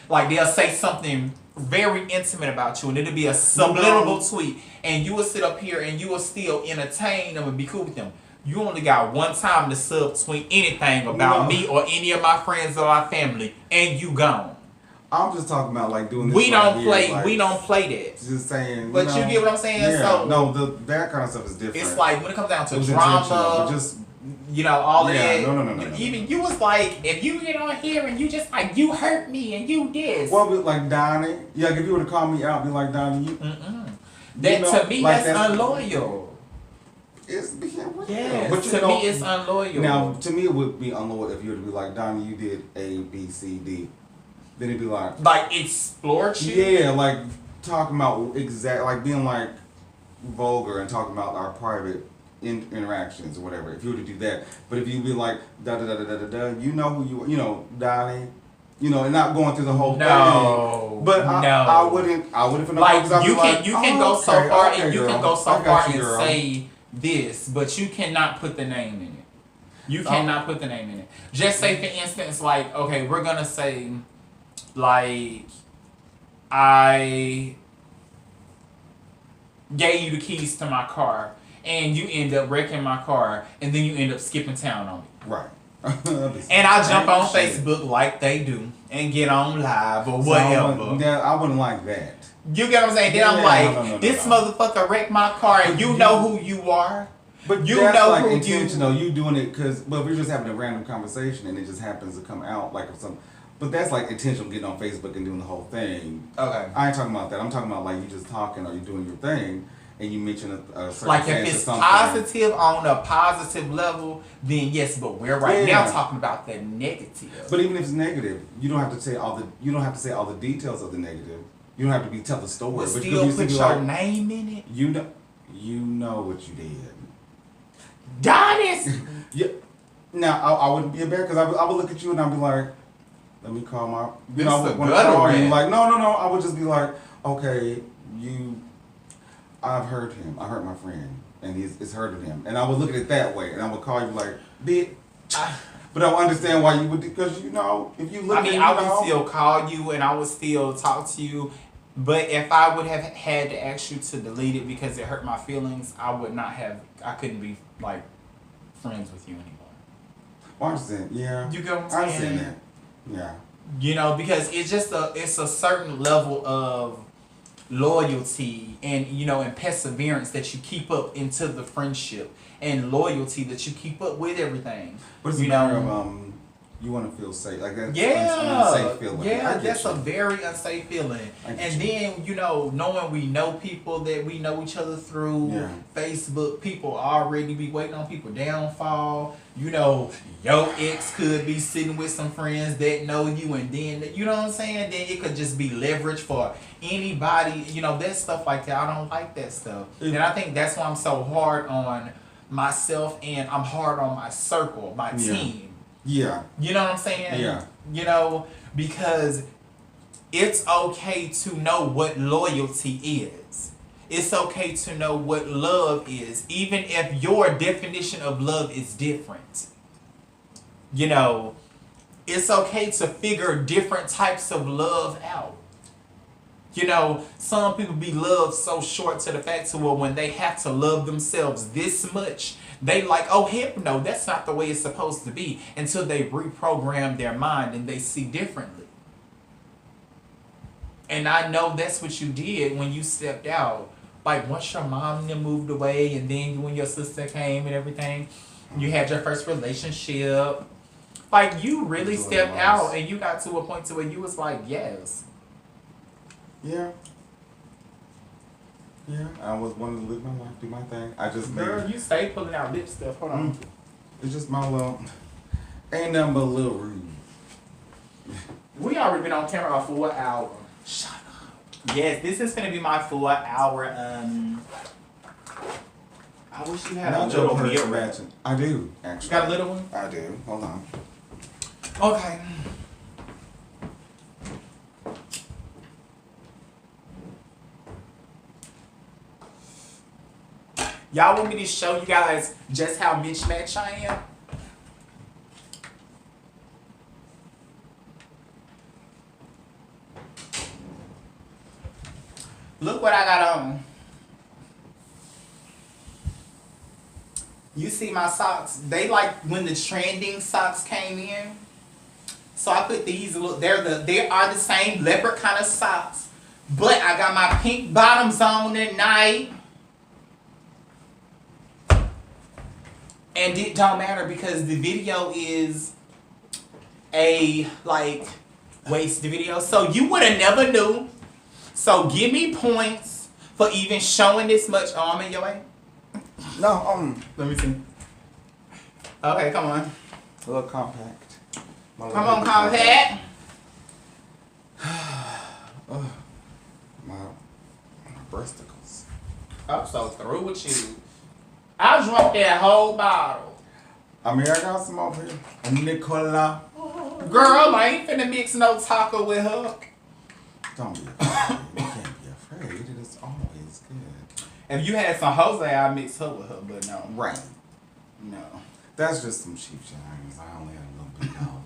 Like, they'll say something very intimate about you and it'll be a subliminal tweet, and you will sit up here and you will still entertain them and be cool with them. You only got one time to subtweet anything about me or any of my friends or our family, and you gone. I'm just talking about like doing this. We don't play that. Just saying. But you get what I'm saying? Yeah. So no, that kind of stuff is different. It's like when it comes down to drama, just all of that. No. Even you was like, if you get on here and you just like, you hurt me and you this. Well, but like Donnie, if you were to call me out, be like, Donnie, you. That to me, like, that's unloyal. It's being real. Yeah, but to me, it's unloyal. Now, to me, it would be unloyal if you were to be like, Donnie, you did A, B, C, D. Then it'd be like explored you? Yeah, like talking about like being like vulgar and talking about our private interactions or whatever. If you were to do that, but if you be like da da da da da da, you know who Donnie, and not going through the whole thing. But I wouldn't. Like you can go so far and you can go so far and say this, but you cannot put the name in it. You cannot put the name in it. Just say, for instance, like, okay, we're gonna say, like, I gave you the keys to my car and you end up wrecking my car and then you end up skipping town on me. Right. And I jump on Facebook like they do and get on live or whatever. I wouldn't like that. You get what I'm saying? Then I'm like, this motherfucker wrecked my car and you know who you are. But you that's know like who intentional. You doing it because, but we're just having a random conversation and it just happens to come out like some. But that's like intentional getting on Facebook and doing the whole thing. Okay. I ain't talking about that. I'm talking about like you just talking or you doing your thing and you mention a certain Like if it's positive on a positive level, then yes. But we're now talking about the negative. But even if it's negative, you don't have to say all the details of the negative. You don't have to tell the story. But But still you put be your like, name in it. you know what you did. Donis. Yeah. Now I wouldn't be embarrassed because I would look at you and I'd be like, let me call my. This I a would gutter call you rat. like no. I would just be like, okay, I've hurt him. I hurt my friend, and it's hurting him. And I would look at it that way, and I would call you like, bitch. But I don't understand why you would, because if you look. I mean, I would still call you and I would still talk to you. But if I would have had to ask you to delete it because it hurt my feelings, I couldn't be like friends with you anymore. I understand, yeah. You get what I'm I saying? understand that. Yeah. You know, because it's a certain level of loyalty and and perseverance that you keep up into the friendship and loyalty that you keep up with everything. But it's a matter of you want to feel safe, like that's an unsafe feeling. Yeah, that's a very unsafe feeling. And then knowing we know people that we know each other through Facebook, people already be waiting on people downfall. Your ex could be sitting with some friends that know you, and then you know what I'm saying. Then it could just be leverage for anybody. That stuff like that. I don't like that stuff, and I think that's why I'm so hard on myself, and I'm hard on my circle, my team. Yeah. You know what I'm saying? Yeah. Because it's okay to know what loyalty is. It's okay to know what love is, even if your definition of love is different. It's okay to figure different types of love out. Some people be loved so short to the fact to where when they have to love themselves this much, they like, oh, heck no, that's not the way it's supposed to be, until they reprogram their mind and they see differently. And I know that's what you did when you stepped out. Like, once your mom and them moved away, and then when your sister came and everything, you had your first relationship. Like, you really stepped out, and you got to a point to where you was like, yes. Yeah. Yeah, I was wanting to live my life, do my thing. I just Girl, you stay pulling out lip stuff. Hold on. It's just my little, ain't nothing but a little rude. We already been on camera for 1 hour. Shut up. Yes, this is gonna be my 4 hour. I wish you had Not a your little purse mirror. matching. I do, actually. You got a little one? I do. Hold on. Okay. Y'all want me to show you guys just how mismatched I am? Look what I got on. You see my socks? They like when the trending socks came in. So I put these they are the same leopard kind of socks. But I got my pink bottoms on at night. And it don't matter because the video is a waist video. So you would have never knew. So give me points for even showing this much arm in your way. No, Let me see. Okay, come on. a little compact. Come on, compact. My breasticles. I'm so through with you. I drunk that whole bottle. I mean, I got some over here. A Nicola. Girl, I ain't finna mix no taco with her. Don't be afraid. You can't be afraid. It is always good. If you had some Jose, I'd mix her with her, but no. Right. No. That's just some cheap shenanigans. I only had a little bit now.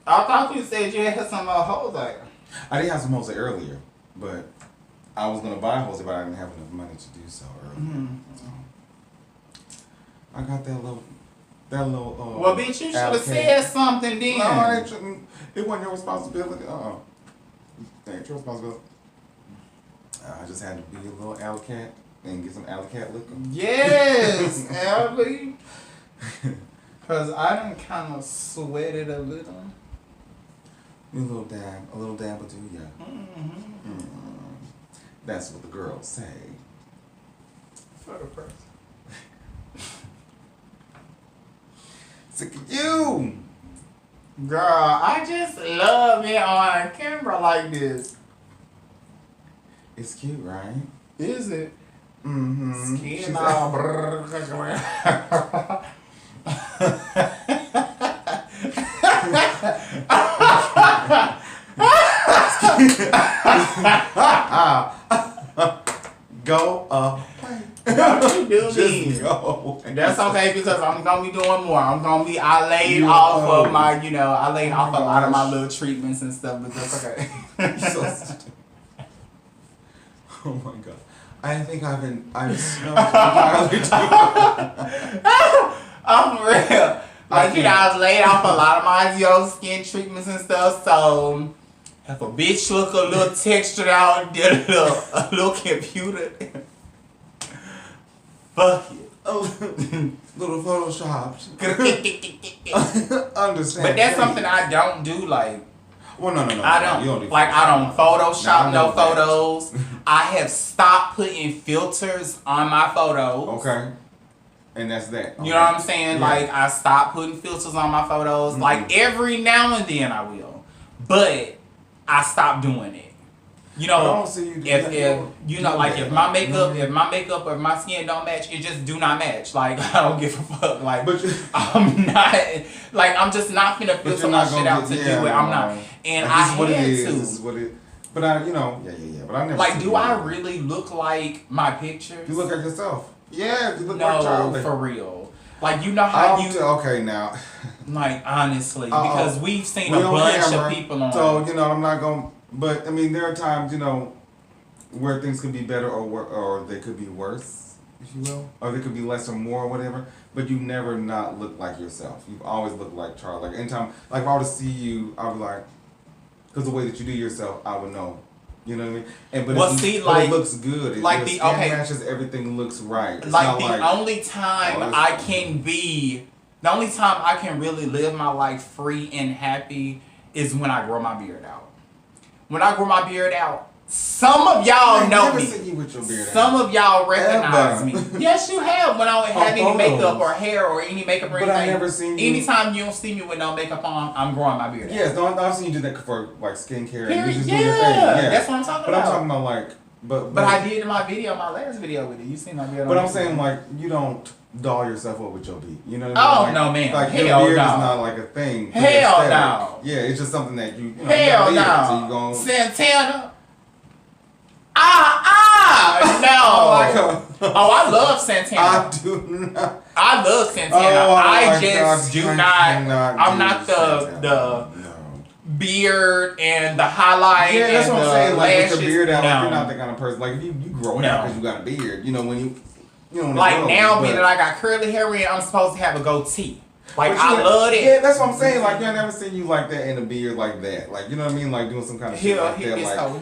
I thought you said you had some Jose. I did have some Jose earlier, but I was gonna buy Jose, but I didn't have enough money to do so earlier. So I got that little. Well, bitch, you should have said something then. No, it shouldn't. It wasn't your responsibility. It ain't your responsibility. I just had to be a little alley cat. and get some alley cat liquor. Yes, Ellie. Cause I done kind of sweated a little. A little dab will do ya. That's what the girls say. For the person. Sick of you. Girl, I just love it on camera like this. It's cute, right? Is it? Mm-hmm. Skin all Go up. You do Just me. go. That's okay because I'm gonna be doing more. I laid off of my, I laid off a lot of my little treatments and stuff, but that's okay. So stupid. Oh my god. I think I've smelled entirely too. I'm real. Like, I was laid off a lot of my skin treatments and stuff, so if a bitch look a little textured out, did a little computer, fuck it. Little photoshopped. Understand. But that's something I don't do, like, Well, no. I don't, You don't do like, I don't Photoshop No, no photos. I have stopped putting filters on my photos. Okay. And that's that. You know what I'm saying? Yeah. Like, I stopped putting filters on my photos. Mm-hmm. Like, every now and then I will. But I stopped doing it. You know, I don't see you do that. if my makeup or my skin don't match, it just do not match. Like, I don't give a fuck. Like, I'm not, like, I'm just not finna filter my shit out to do it. I'm not. And I had to. This is what it. But I, yeah. But I never. Like, see do you I do that. really look like my pictures? You look like yourself. Yeah, you look like Charlie. No, for real. Like, you know how Okay, now. like, honestly, Uh-oh. because we've seen We a on bunch camera, of people on. So, I'm not going. But I mean, there are times, where things could be better or they could be worse, if you will, or they could be less or more or whatever. But you never not look like yourself. You've always looked like Charlie. Like anytime, like if I were to see you, I'd be like, because the way that you do yourself, I would know. You know what I mean? And but, Well, it's, see, but like- it looks good. like Your the- skin okay. matches, everything looks right. It's Like, not the only time Oh, I can really live my life free and happy is when I grow my beard out. When I grow my beard out, some of y'all I've know never me. seen you with your beard Some out. of y'all recognize Ever. me. Yes, you have. When I don't have any photos. makeup or hair or any makeup or But anything. I never seen you- Anytime you don't see me with no makeup on, I'm growing my beard out. Yes, no, I've seen you do that for like skincare. And you Period. just Yeah, do your thing. Yeah, that's what I'm talking But about. I'm talking about like, But I did in my last video with it. You seen my video? But I'm saying like you don't doll yourself up with your beard. You know what Oh, I mean? no, man. Like your Hell beard no. is not like a thing. for Hell aesthetic. no. Yeah, it's just something that you know, Hell you got a beard, no. So you gon' Santana. No. Oh, I love Santana. I do not. I love Santana. Oh, I my just God, do I not. cannot I'm do not Santana. the No. beard and the highlight. Yeah, that's and what I'm the saying. Like with lashes. your beard out, No. like, you're not that kind of person. Like if you grow it out No. because you got a beard, when you when it Like grows, now, but- being that I got curly hair in, I'm supposed to have a goatee. Like But I you- love it. Yeah, that's what I'm saying. Like I never seen you like that in a beard like that. Like you know what I mean? Like doing some kind of shit like Hit that. this Like hoe.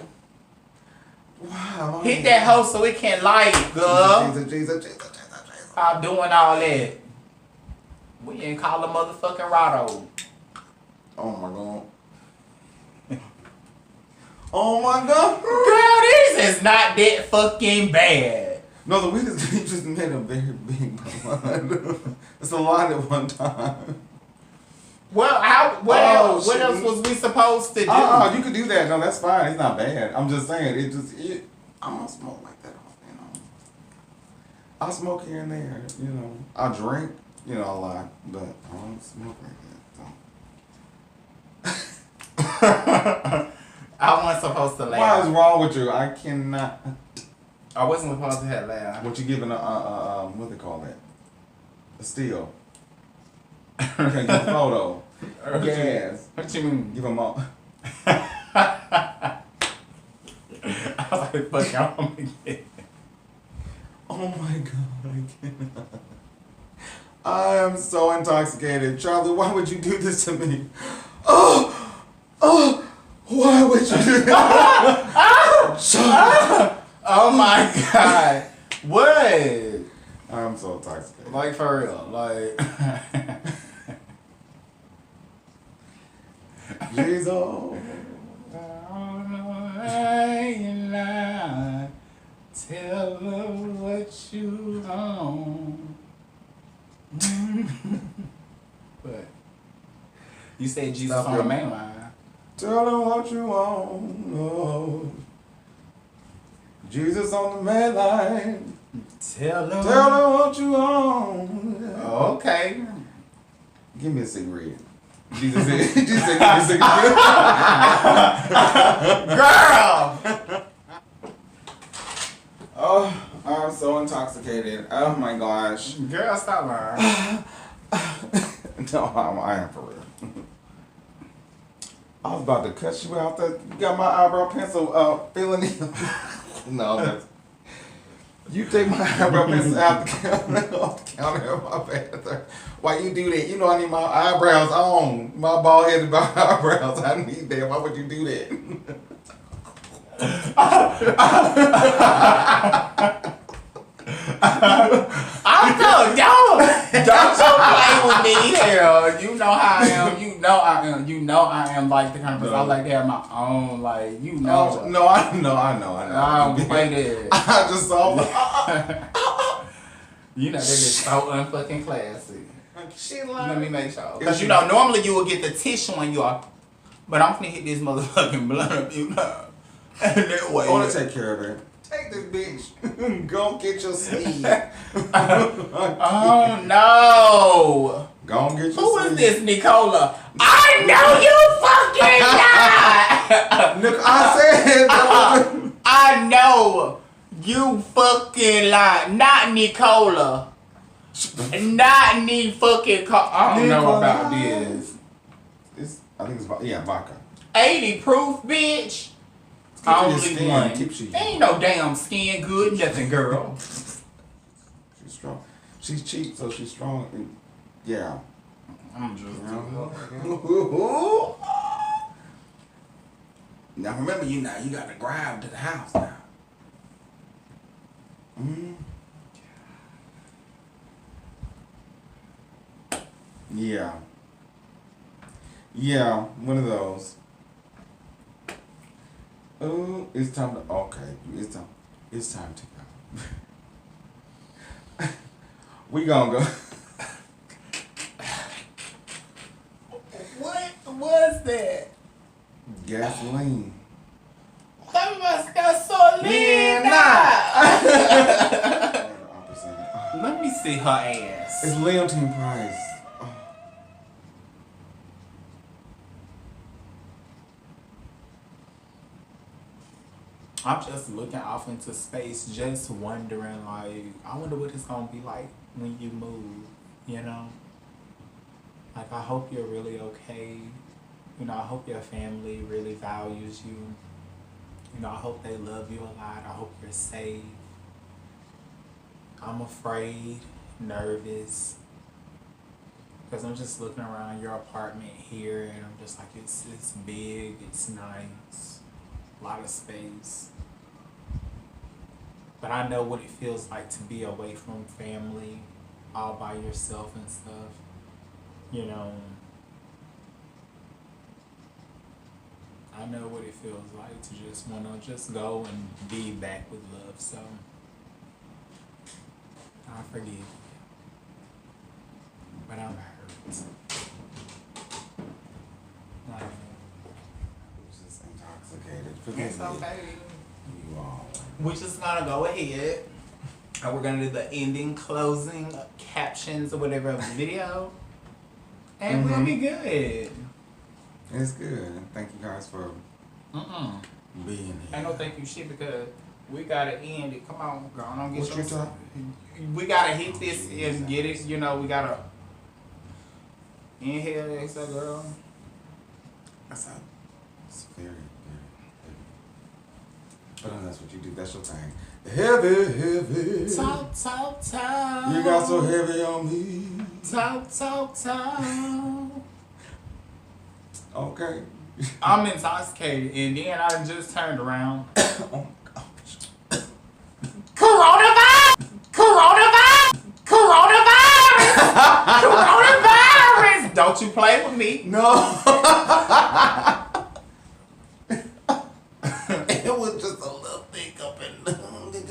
wow. Hit that hoe so it can light, girl. Jesus. I'm doing all that. We ain't call a motherfucking Rotto. Oh my god. Oh my god. Girl, this is not that fucking bad. No, the weed is you just made a very big one. It's a lot at one time. Well, what Oh, else? What shit. else was we supposed to do? You could do that. No, that's fine. It's not bad. I'm just saying. I don't smoke like that. I smoke here and there. I drink. A lot, but I don't smoke like that. So. I wasn't supposed to What is laugh. wrong with you? I cannot. I wasn't supposed to have laugh. What you giving what they call that? A steal. You can't give a photo. Yes. What you mean? Give them all. I was like, fuck y'all. Oh my god, I cannot. I am so intoxicated. Charlie, why would you do this to me? Why would you do that? Oh my god. What? I'm so intoxicated. Like for real, like. Jesus. Tell her what you own. What? You said Jesus Stop on the it. main line. Tell them what you want. Oh. Jesus on the main line. Tell her. Tell them what you want. Okay. Give me a cigarette. Jesus said, Jesus said, give me a cigarette. Girl! Oh, I'm so intoxicated. Oh my gosh. Girl, stop lying. No, I am for real. I was about to cut you out. You got my eyebrow pencil feeling it. No, that's. You take my eyebrow pencil out the counter, off the counter of my bathroom. Why you do that? You know I need my eyebrows on. My bald headed eyebrows. I need that. Why would you do that? Don't you play with me, hell. You know how I am. You know I am like the kind of person I like to have my own, like, you know. Oh, no, I know. I don't play that. I just saw. You know, they're just so unfucking classy. She Let me make sure. Is Because, she- you know, normally you will get the tissue when you are. But I'm finna hit this motherfucking blunt up, you know. And that way. I want to take care of her. Take this bitch. Go get your sleeve. Oh, no. Go and get your Who is sleeve. this, Nicola? I know you fucking lie. Nick, I said. I know you fucking lie. Not Nicola. Not ni fucking. I don't know about this. I think it's vodka. 80 proof, bitch. Keep your Only skin, one. keeps you- Ain't no damn skin good, nothing, girl. She's strong. She's cheap, so she's strong. And, yeah. I'm just. Now remember, you got to drive to the house now. Yeah. Yeah, one of those. Oh, it's time to. Okay, It's time to go. We gonna go. What was that? Gasoline. That was gasolina. Let me see her ass. It's Leontine Price. I'm just looking off into space, just wondering, like, I wonder what it's gonna be like when you move, you know? Like, I hope you're really okay. You know, I hope your family really values you. You know, I hope they love you a lot. I hope you're safe. I'm afraid, nervous, because I'm just looking around your apartment here, and I'm just like, it's big, it's nice, a lot of space. But I know what it feels like to be away from family, all by yourself and stuff. You know, I know what it feels like to just want to just go and be back with love. So I forgive you, but I'm hurt. Like, Just intoxicated. Forgive it's me. okay. You all. We're just gonna go ahead and we're gonna do the ending, closing captions or whatever of the video, and we'll be good. It's good. Thank you guys for being here. Ain't no thank you shit because we gotta end it. Come on, girl, don't get What you yourself. talking? We gotta hit this and get it. You know, we gotta inhale, exhale, girl. That's how. It's very, very heavy. But that's what you do. That's your thing. Heavy. Talk, talk, talk. You got so heavy on me. Talk, talk, talk. Okay. I'm intoxicated, and then I just turned around. Oh my gosh. Coronavirus! Don't you play with me. No. It was just a little thick up in.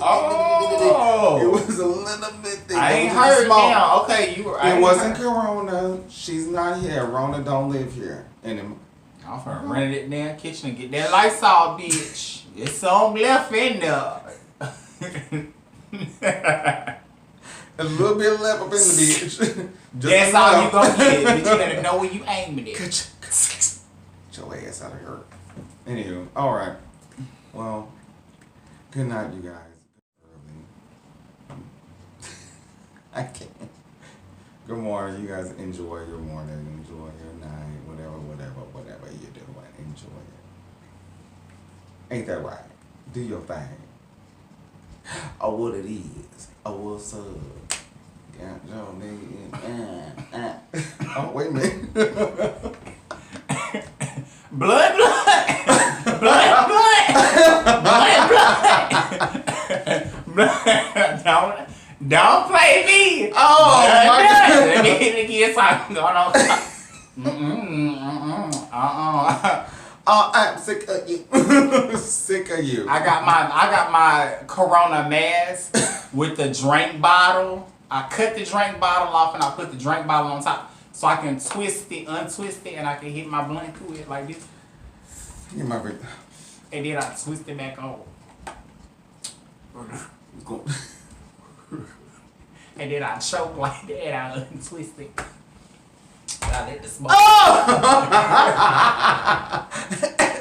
Oh. It was a little bit thick. I It ain't was just heard small. now. Okay, you were. I It ain't wasn't heard. Corona. She's not here. Rona don't live here anymore. I'm finna run it down kitchen and get that Lysol, bitch. It's some left in there. A little bit left up in the bitch. Just That's all you enough. gonna get, but you better know where you aiming it. Get your ass out of here. Anywho, all right. Well, good night, you guys. Early. I can't. Good morning. You guys enjoy your morning. Enjoy your night. Whatever you're doing. Enjoy it. Ain't that right? Do your thing. Oh, what it is. Oh, what's up? Got your nigga. Oh, wait a minute. Blood. Don't play me. Oh, my God. Let me hit it again so I can go on. I'm sick of you. Sick of you. I got my Corona mask with the drink bottle. I cut the drink bottle off and I put the drink bottle on top so I can twist it, untwist it, and I can hit my blunt through it like this. Get my ring. And then I twist it back on. And then I choke like that and I untwist it. And I let the smoke.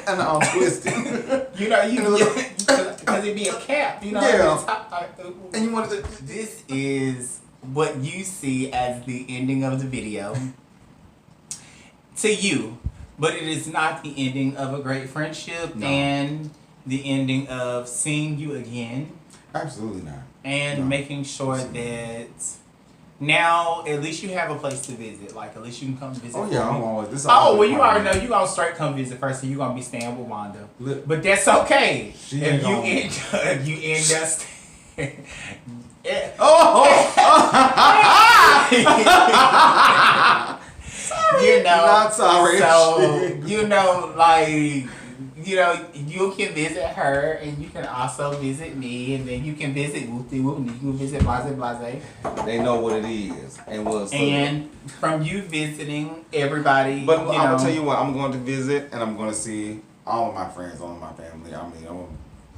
And I'm twisted. You know, because it be a cap, you know. Yeah. on top, like, And you wanted to. This is what you see as the ending of the video to you, but it is not the ending of a great friendship and the ending of seeing you again Absolutely not. and No. making sure that now at least you have a place to visit. Like at least you can come visit. Oh for yeah, me. I'm always. This Oh, well, you already know you gonna straight come visit first, and you gonna be staying with Wanda. Look. But that's okay. She If ain't you gonna- end, you end up staying. You know, Not sorry. So you know, like you can visit her, and you can also visit me, and then you can visit Whoopty Whoop, and you can visit Blase Blase. They know what it is, and we'll. And from you visiting everybody, But you I'm know, gonna tell you what. I'm going to visit, and I'm going to see all of my friends, all of my family. I mean, I'm gonna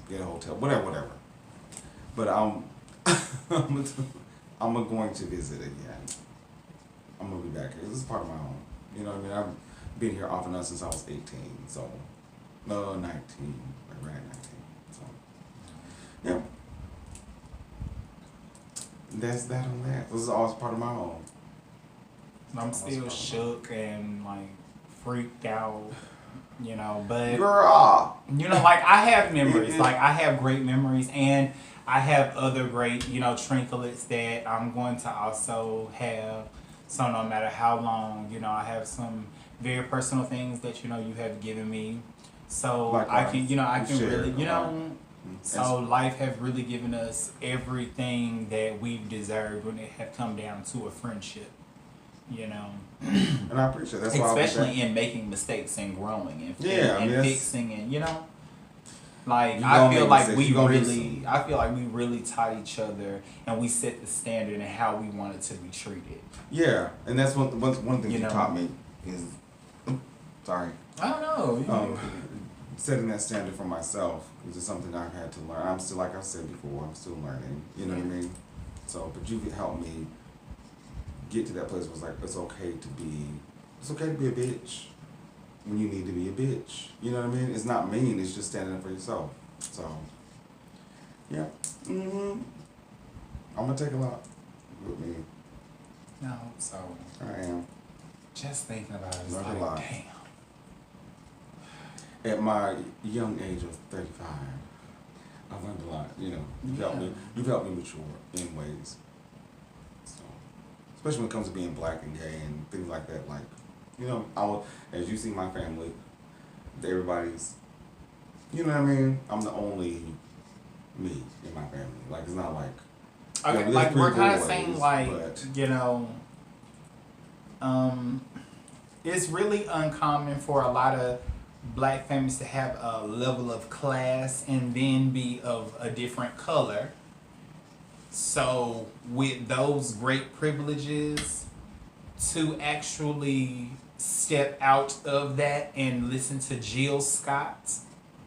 get a hotel, whatever. But I'm going to visit again. I'm gonna be back here. This is part of my home. You know what I mean? I've been here off and on since I was 18. So, no, 19. Right, 19. So, yeah. That's that on that. This is always part of my home. I'm still shook and like freaked out, you know, but Girl. you know, like I have memories, like I have great memories, and I have other great, you know, trinkets that I'm going to also have. So no matter how long, you know, I have some very personal things that, you know, you have given me. So Likewise. I can, you know, I We can share really, you a lot. know, so life have really given us everything that we've deserved when it have come down to a friendship, you know. And I appreciate that's why Especially in making mistakes and growing and, Yeah, I and mean, that's- fixing and, you know. Like You I gonna feel make like mistakes, we you gonna make really I feel like we really taught each other and we set the standard and how we wanted to be treated. Yeah, and that's one thing You you know. taught me is, sorry, I don't know. setting that standard for myself is just something I've had to learn. I'm still, like I said before, I'm still learning. You know what I mean? So, but you helped me get to that place where it's like it's okay to be a bitch when you need to be a bitch. You know what I mean? It's not mean. It's just standing up for yourself. So, yeah. I'm gonna take a lot with me. No, so I am. just thinking about it, it's Learned a like, lot. damn. At my young age of 35, I've learned a lot. You know, you've helped me mature in ways. So, especially when it comes to being black and gay and things like that. Like, you know, as you see my family, everybody's, you know what I mean? I'm the only me in my family. Like, it's not like, Okay, there's like we're three kind of boys, saying like, but- you know, it's really uncommon for a lot of black families to have a level of class and then be of a different color. So with those great privileges, to actually step out of that and listen to Jill Scott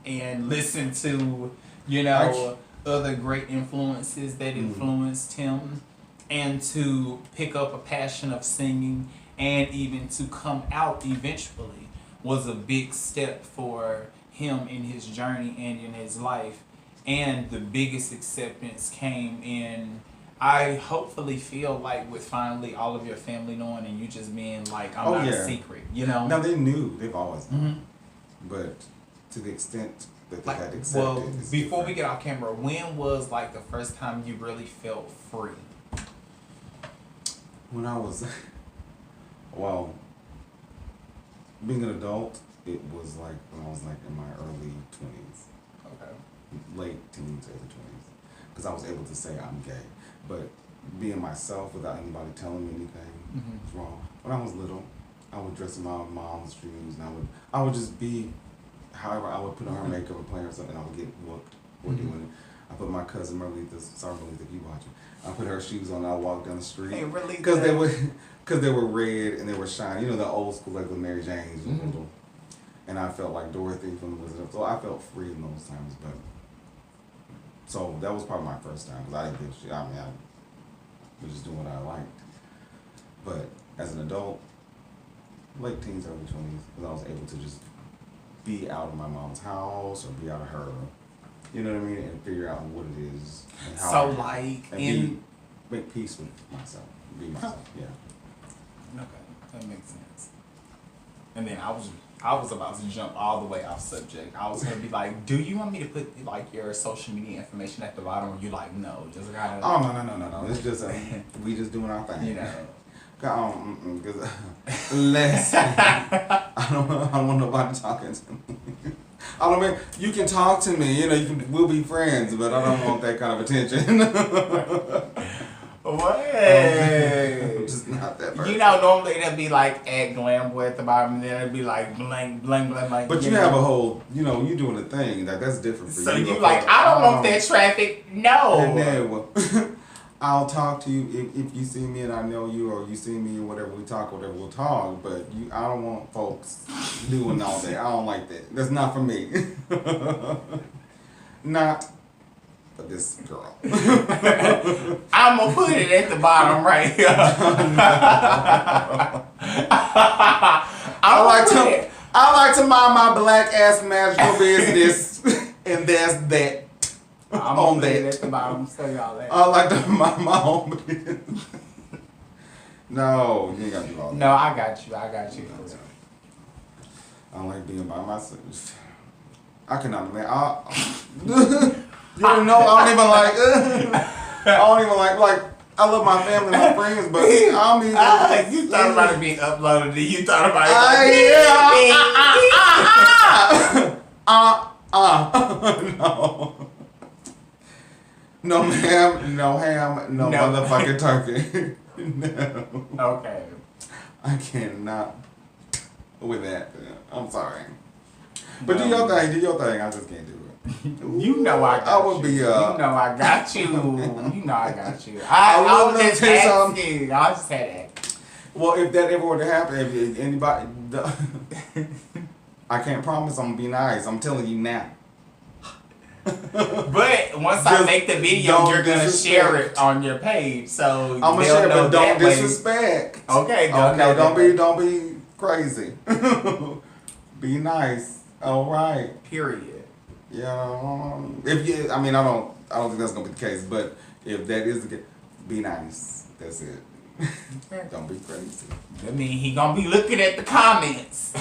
and listen to, you know, other great influences that influenced him, and to pick up a passion of singing and even to come out eventually was a big step for him in his journey and in his life. And the biggest acceptance came in, I hopefully feel like, with finally all of your family knowing and you just being like, I'm not a secret, you know? No, they knew. They've always known. But to the extent that they had accepted. Well, it's before different. we get off camera, when was like the first time you really felt free? When I was, well, being an adult, it was like when I was like in my early 20s. Okay. Late teens, early 20s. Because I was able to say I'm gay. But being myself without anybody telling me anything was wrong. When I was little, I would dress in my mom's shoes, and I would just be, however, I would put on her makeup and play her something, and I would get whooped for doing it. I put my cousin Merlitha, sorry Merlitha, if you watching, I put her shoes on and I walked down the street. Hey, Merlitha. Because they were red and they were shiny. You know, the old school, like the Mary Janes. And I felt like Dorothy from the Wizard of Oz. So I felt free in those times. But so that was probably my first time, because I didn't give a shit. I mean, I was just doing what I liked. But as an adult, late teens, early 20s, because I was able to just be out of my mom's house or be out of her, you know what I mean, and figure out what it is and how So like in make peace with myself, be myself. Yeah. Okay, that makes sense. And then I was about to jump all the way off subject. I was gonna be like, do you want me to put like your social media information at the bottom? Or you like, no, just kind of. Oh no. It's just we just doing our thing. You know. Because listen, I don't want nobody talking to me. I don't mean, you can talk to me, you know, we'll be friends, but I don't want that kind of attention. Wait. I'm just not that person. You know, normally it'd be like at Glamboy at the bottom, and then it'd be like blank. But you have a whole, you know, you doing a thing, like that's different for So you. you like, I don't want that traffic. No. And then, well, I'll talk to you if you see me and I know you, or you see me and whatever we talk, whatever we'll talk. But I don't want folks doing all that. I don't like that. That's not for me. Not for this girl. I'm gonna put it at the bottom right here. I like to mind my black ass magical business, and that's that. I'm on gonna put it that. at the bottom so y'all that. I like to mind my own business. No, you ain't gotta do all that. No, I got you. I don't like being by myself. I cannot imagine. You don't know. I don't even like. I love my family, my friends, but I don't even. You thought about it being uploaded. You thought about it. No. No ma'am, no ham, no motherfucking turkey. No. Okay. I cannot with that. I'm sorry. But do your thing. I just can't do it. You know I got I would you. be You know I got you. You know I got you. I I would was just tell you something. asking. I just had that. Well, if that ever were to happen, if anybody, I can't promise I'm gonna be nice. I'm telling you now. But once I Just make the video, don't you're gonna disrespect. share it on your page, so I'm gonna they'll share, know but don't that way. disrespect. Okay, don't Don't be crazy. Be nice. All right. Period. Yeah. If you, I mean, I don't think that's gonna be the case. But if that is the case, be nice. That's it. Don't be crazy. I mean, he gonna be looking at the comments.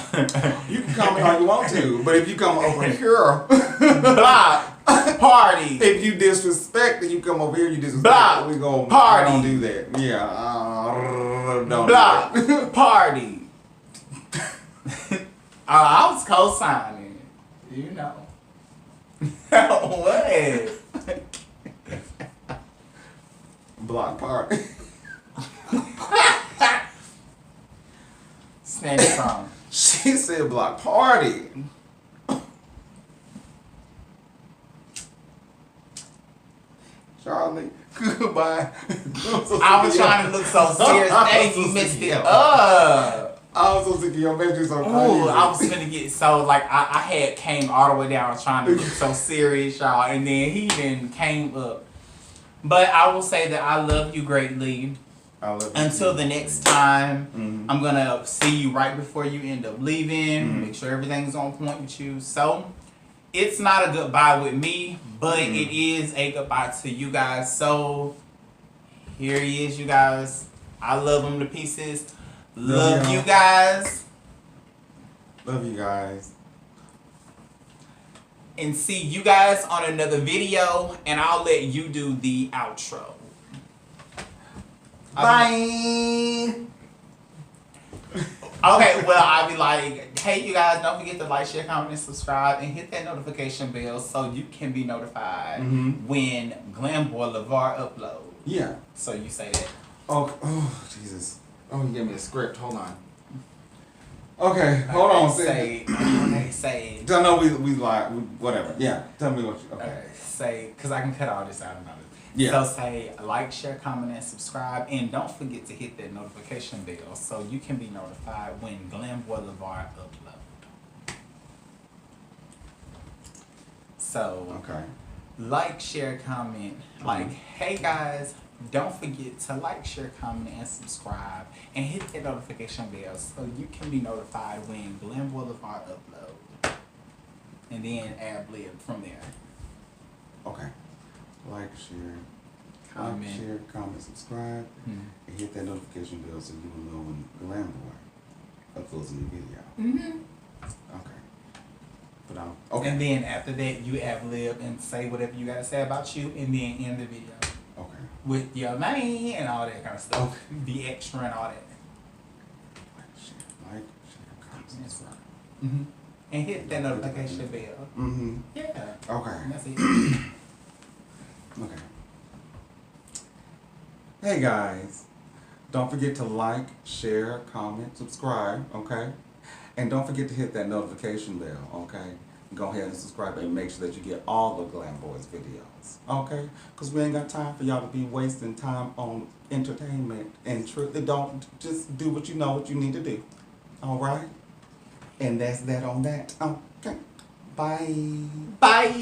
You can comment how you want to, but if you come over here, Block. Party. if you disrespect, and you come over here, you disrespect. Block. We go. Party. Don't do that. Yeah. Don't Block. do that. Party. I was co-signing. You know. What? Block party. Stand strong. said block party. Charlie, goodbye. I was trying to look so serious. Hey, you messed it up. I was so sick of your bedroom so Ooh, I was crazy. gonna get so like I had came all the way down trying to look so serious, y'all, and then he then came up. But I will say that I love you greatly. I love you. Until the next time, Mhm. I'm gonna see you right before you end up leaving. Make sure everything's on point with you. So it's not a goodbye with me, but it is a goodbye to you guys. So here he is, you guys. I love him to pieces. Love y'all. you guys. Love you guys. And see you guys on another video. And I'll let you do the outro. Bye. Okay, well, I'll be like, hey, you guys, don't forget to like, share, comment, and subscribe, and hit that notification bell so you can be notified when Glam Boy LeVar upload. Yeah. So you say that. Oh, Jesus. Oh, you gave me a script. Hold on. Okay, hold on. Say, okay, say. I know we whatever. Yeah. Tell me what you. Okay. Say, because I can cut all this out of it. Yeah. So say like, share, comment, and subscribe. And don't forget to hit that notification bell so you can be notified when Glam Boy LeVar upload. So, Okay. like, share, comment. Like, hey guys, don't forget to like, share, comment, and subscribe. And hit that notification bell so you can be notified when Glam Boy LeVar upload. And then ad lib from there. Okay. Like, share, comment, subscribe, and hit that notification bell so you will know when Glam Boy uploads a new video. Okay. But I'm okay. And then after that, you ad lib and say whatever you gotta say about you, and then end the video Okay. with your name and all that kind of stuff. Okay. Be extra and all that. Like, share, comment, subscribe. And hit that notification bell. Mm-hmm. Yeah. Okay. That's it. Okay. Hey guys, don't forget to like, share, comment, subscribe, okay? And don't forget to hit that notification bell, okay? Go ahead and subscribe and make sure that you get all the Glam Boys videos, okay? Because we ain't got time for y'all to be wasting time on entertainment and truly don't just do what you know what you need to do, all right? And that's that on that, okay? Bye. Bye.